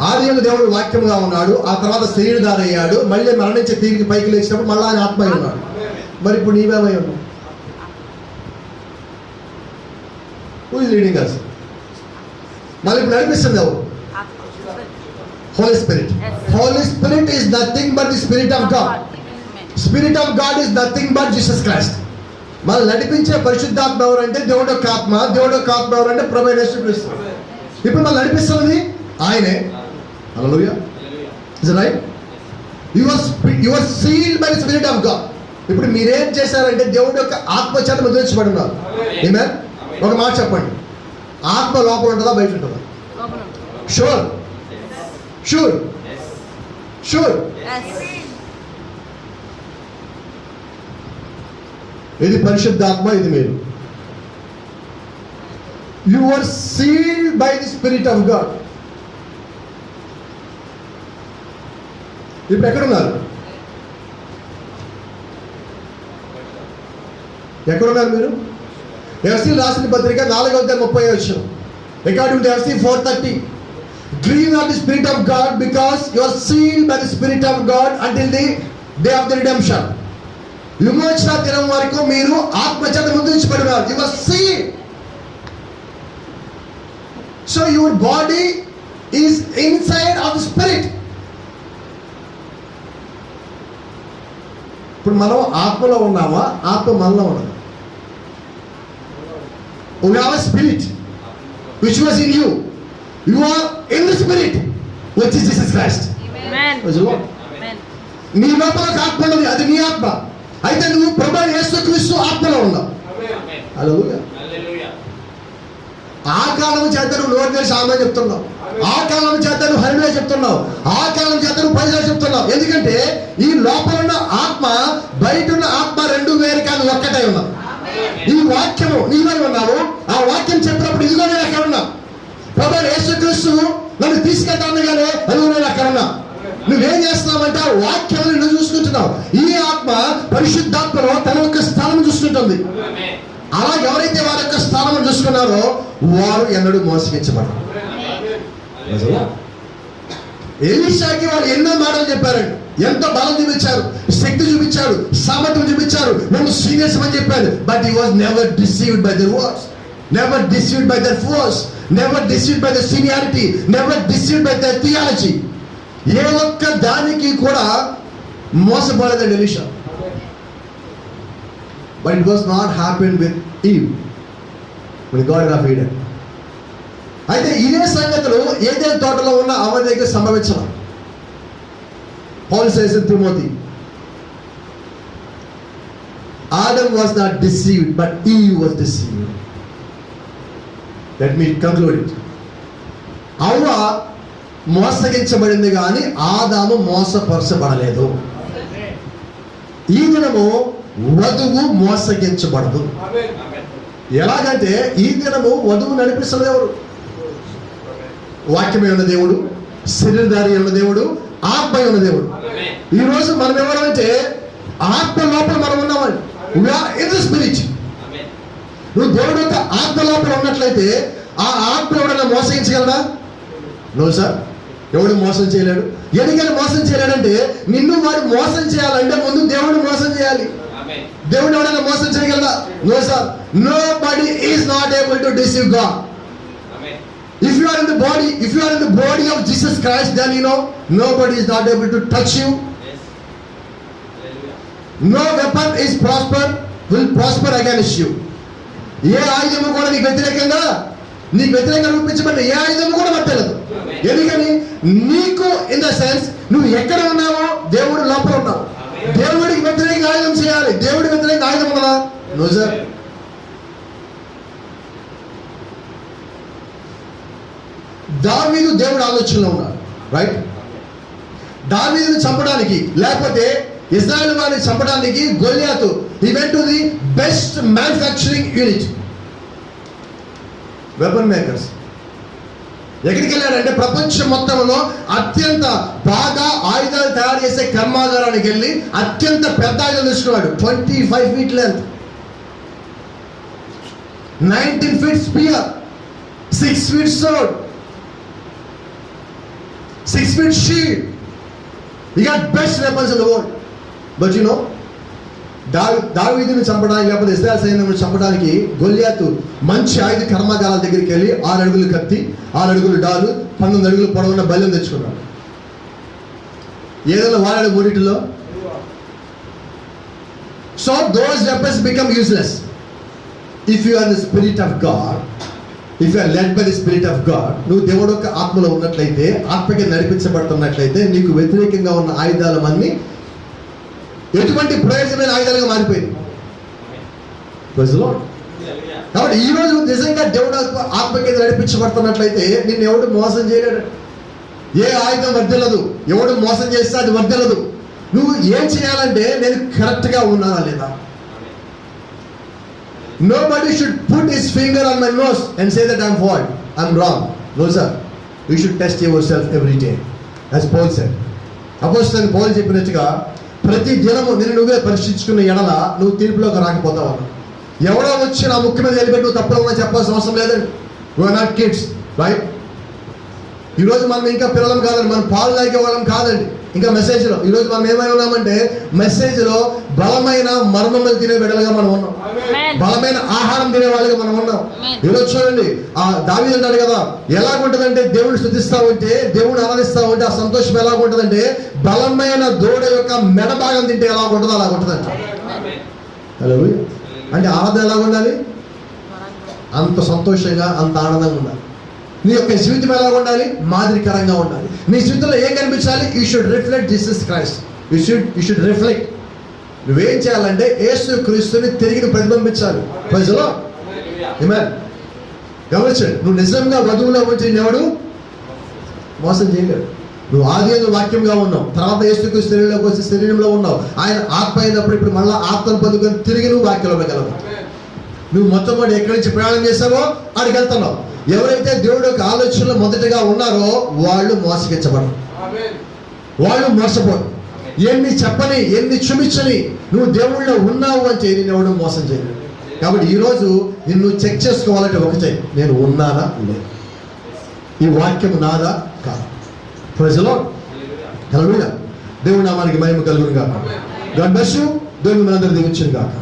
ఆదియందు దేవుడు వాక్యముగా ఉన్నాడు, ఆ తర్వాత శరీరధారి అయ్యాడు, మళ్ళీ మరణించి తిరిగి పైకి లేచినప్పుడు మళ్ళీ ఆయన ఆత్మై ఉన్నాడు. మరి ఇప్పుడు నీవేమై ఉన్నావు? Who is leading us? మళ్ళీ ఇప్పుడు నడిపిస్తుంది ఎవరు? Holy Spirit. Holy Spirit is nothing but the Spirit of God. Spirit of God is nothing but Jesus Christ. మళ్ళీ నడిపించే పరిశుద్ధాత్మ ఎవరు అంటే దేవుడు యొక్క ఆత్మ. దేవుడు యొక్క ఆత్మ ఎవరు అంటే ప్రభువైన యేసుక్రీస్తు. ఇప్పుడు మళ్ళీ నడిపిస్తున్నది ఆయనే. Hallelujah. Is it right? You are sealed by the Spirit of God. ఇప్పుడు మీరేం చేశారంటే దేవుడి యొక్క ఆత్మ చేత ముద్రించబడి ఉన్నారు. ఆమేన్. ఒక మాట చెప్పండి, ఆత్మ లోపల ఉంటుందా బయట ఉంటుందా? Sure sure sure. ఇది పరిశుద్ధాత్మ, ఇది మీరు. You are sealed by the Spirit of God. ఇప్పుడు ఎక్కడున్నారు? ఎక్కడున్నారు మీరు? ఎఫ్ఎస్సీయులకు రాసిన పత్రిక 4:30 according to FSC 4:30, grieve not the Spirit of God because you are sealed by the Spirit of God until the day of the redemption. విమోచన దినం వరకు మీరు ఆత్మ చేత ముద్రించబడినారు. You are sealed. So your body is inside of the Spirit. ఇప్పుడు మనం ఆత్మలో ఉన్నామా? ఆత్మ మనలో ఉన్నది. We have a spirit which was in you. You are in the Spirit which is Jesus Christ. Amen. Amen. నీ లోపల ఆత్మ ఉన్నది, అది నీ ఆత్మ. అయితే నువ్వు ప్రభువైన యేసుక్రీస్తు ఆత్మలో ఉన్నావు. హల్లెలూయా. ఆ కాలం చేత నువ్వు నోరు తెరిచి ఆమేన్ చెప్తున్నావు, ఆ కాలం చేత నువ్వు హల్లెలూయా చెప్తున్నావు, ఆ కాలం చేత నువ్వు ప్రైజ్ చెప్తున్నావు. ఎందుకంటే ఈ లోపల ఉన్న ఆత్మ బయట ఉన్న ఆత్మ రెండు వేరు కాదు, ఒక్కటే ఉన్నావు. ఈ వాక్యము నీవై ఉన్నావు. ఆ వాక్యం చెప్పినప్పుడు ఇదిగో నేను అక్కడ ఉన్నా, ప్రభువైన యేసుక్రీస్తు నన్ను తీసుకెళ్తానగానే అదిగో నేను అక్కడ ఉన్నా. నువ్వేం చేస్తున్నావంటే ఆ వాక్యాన్ని నువ్వు చూసుకుంటున్నావు. ఈ ఆత్మ పరిశుద్ధాత్మలో తన యొక్క స్థానం చూసుకుంటుంది. అలా ఎవరైతే వారి యొక్క స్థానం చూసుకున్నారో వారు ఎన్నడూ మోసగించబడరు. ఎలీషాకి వాళ్ళు ఎన్నో మాటలు చెప్పారండి, ఎంతో బలం చూపించారు, శక్తి చూపించారు, సామర్థ్యం చూపించారు, మేము సీనియర్స్ అని చెప్పారు. But he was never deceived by their words, never deceived by their force, never deceived by their seniority, never deceived by their theology. ఏ ఒక్క దానికి కూడా మోసపోలేదండి ఎలీషా. But it was not happen with Eve, with God of Eden. అయితే ఇదే సంగతులు ఏదైనా తోటలో ఉన్న అవ్వ దగ్గర సంభవించడం. Paul says in Timothy, Adam was not deceived, but Eve was deceived. Let me conclude it. అవ్వ మోసగించబడింది కానీ ఆదాము మోసపరచబడలేదు. ఈ దినము వధువు మోసగించబడదు. ఎలాగంటే ఈ దినము వధువు నడిపిస్తున్న దేవుడు, వాక్యమై ఉన్న దేవుడు, శరీరధారి ఉన్న దేవుడు, ఆత్మ ఉన్న దేవుడు. ఈరోజు మనం ఎవరంటే ఆత్మ లోపల మనం ఉన్నామని. We are in the spirit. నువ్వు దేవుడు యొక్క ఆత్మ లోపల ఉన్నట్లయితే ఆ ఆత్మ ఎవడన్నా మోసగించగలరా? నో సార్, ఎవడు మోసం చేయలేడు. ఎందుకని మోసం చేయలేడంటే నిన్ను వాడు మోసం చేయాలంటే ముందు దేవుడు మోసం చేయాలి. దేవుడు ఎవడన్నా మోసం చేయగలరా? No sir, nobody is not able to deceive God. If you are in the body, if you are in the body of Jesus Christ, then you know nobody is not able to touch you. No weapon is will prosper against you. ఏ ఆయుధము కూడా నీకు వ్యతిరేకంగా రూపించబడిన ఏ ఆయుధము కూడా పట్టలేదు. ఎందుకని? నీకు in the sense నువ్వు ఎక్కడ ఉన్నావో దేవుడు లోపల ఉన్నావు. దేవుడికి వ్యతిరేకంగా ఆయుధం చేయాలి. దేవుడికి వ్యతిరేకంగా ఆయుధం ఉన్నదా? No sir. దావీదు దేవుడు ఆలోచనలో ఉన్నాడు, రైట్? దావీదుని చంపడానికి లేకపోతే ఇశ్రాయేలు వారిని చంపడానికి గొల్యాతు he went to the best manufacturing unit, weapon makers. ఎక్కడికి వెళ్ళాడంటే ప్రపంచం మొత్తంలో అత్యంత బాగా ఆయుధాలు తయారు చేసే కర్మాగారానికి వెళ్ళి అత్యంత పెద్ద ఆయుధాలు తీసుకున్నాడు. 25 feet length, 19 feet spear, 6 feet sword, 6 feet shield. He got best weapons in the world. But you know, దావీదుని చంపడానికి లేకపోతే ఇశ్రాయేలు సైన్యాన్ని చంపడానికి గొల్యాతు మంచి ఆయుధ కర్మాగారాల దగ్గరికి వెళ్ళి 6 అడుగులు కత్తి, 6 అడుగులు డాలు, 19 అడుగులు పొడవున్న బల్లెం తెచ్చుకున్నాడు. ఏదైనా వాడాడు మూడిటిలో. So those weapons become useless if you are the spirit of God, if you are led by the spirit of God. నువ్వు దేవుడు యొక్క ఆత్మలో ఉన్నట్లయితే, ఆత్మకి నడిపించబడుతున్నట్లయితే నీకు వ్యతిరేకంగా ఉన్న ఆయుధాలన్నీ ఎటువంటి ప్రయోజనమైన ఆయుధాలుగా మారిపోయింది. కాబట్టి ఈ రోజు నిజంగా దేవుడు ఆత్మ కింద నడిపించబడుతున్నట్లయితే నిన్ను ఎవడు మోసం చేయలేడు. ఏ ఆయుధం వర్ధిల్లదు. ఎవడు మోసం చేస్తే అది వర్ధిల్లదు. నువ్వు ఏం చేయాలంటే నేను కరెక్ట్గా ఉన్నానా లేదా. Nobody should put his finger on my nose and say that I'm fault, I'm wrong. No sir, you should test yourself every day, as Paul said. అపోస్తలుడైన పౌలు చెప్పినట్టుగా ప్రతి దినము నిన్ను నువ్వే పరీక్షించుకున్న ఎడల నువ్వు తీర్పులోకి రాకపోతావు. ఎవడో వచ్చి నా ముఖ్య మీద వెళ్ళిపెట్టి నువ్వు తప్పులో చెప్పాల్సిన అవసరం లేదండి. You are not kids, right? ఈరోజు మనం ఇంకా పిల్లలం కాదండి, మనం పాలు తాగే వాళ్ళం కాదండి. ఇంకా మెసేజ్లో ఈరోజు మనం ఏమై ఉన్నామంటే మెసేజ్లో బలమైన మర్మములు తినే బిడ్డలుగా మనం ఉన్నాం. బలమైన ఆహారం తినే వాళ్ళుగా మనం ఉన్నాం. ఈరోజు చూడండి, ఆ దావీదు అంటాడు కదా, ఎలాగుంటుందంటే దేవుడిని స్తుతిస్తా ఉంటే, దేవుడిని ఆరాధిస్తా ఉంటే ఆ సంతోషం ఎలాగుంటుందంటే బలమైన దూడ యొక్క మెడ భాగం తింటే ఎలాగుంటుందో అలాగుంటుందంట. హలో, అంటే ఆరాధన ఎలాగుండాలి? అంత సంతోషంగా, అంత ఆనందంగా ఉండాలి. నీ యొక్క జీవితం ఎలా ఉండాలి? మాదిరికరంగా ఉండాలి. నీ జీవితంలో ఏం కనిపించాలి? You should reflect Jesus Christ. You should reflect. నువ్వేం చేయాలంటే యేసు క్రీస్తుని తిరిగి ప్రతిబింబించాలి. ప్రజలో గమనించండి, నువ్వు నిజంగా వధువులో వచ్చి ఎవడు మోసం చేయలేడు. నువ్వు ఆది వాక్యంగా ఉన్నావు, తర్వాత యేసుక్రీస్తు శరీరంలోకి వచ్చి శరీరంలో ఉన్నావు. ఆయన ఆత్మ అయినప్పుడు ఇప్పుడు మళ్ళీ ఆత్మను పొందుకొని తిరిగి నువ్వు వాక్యంలో వెళ్ళగలవు. నువ్వు మొట్టమొదటి ఎక్కడి నుంచి ప్రయాణం చేసావో అక్కడికి వెళ్తున్నావు. ఎవరైతే దేవుడు యొక్క ఆలోచనలో మొదటగా ఉన్నారో వాళ్ళు మోసగించబడరు, వాళ్ళు మోసపోరు. ఎన్ని చెప్పని, ఎన్ని చూపించని నువ్వు దేవుళ్ళో ఉన్నావు అంటే నేను ఎవడు మోసం చేయలేడు. కాబట్టి ఈరోజు నిన్ను చెక్ చేసుకోవాలంటే ఒకటే, నేను ఉన్నానా లేదు, ఈ వాక్యం నాదా కాదు. ప్రజలో హల్లెలూయా. దేవుడి నామానికి మహిమ కలుగును గాక. God bless you. దేవుని మనందరికీ దీవించును గాక.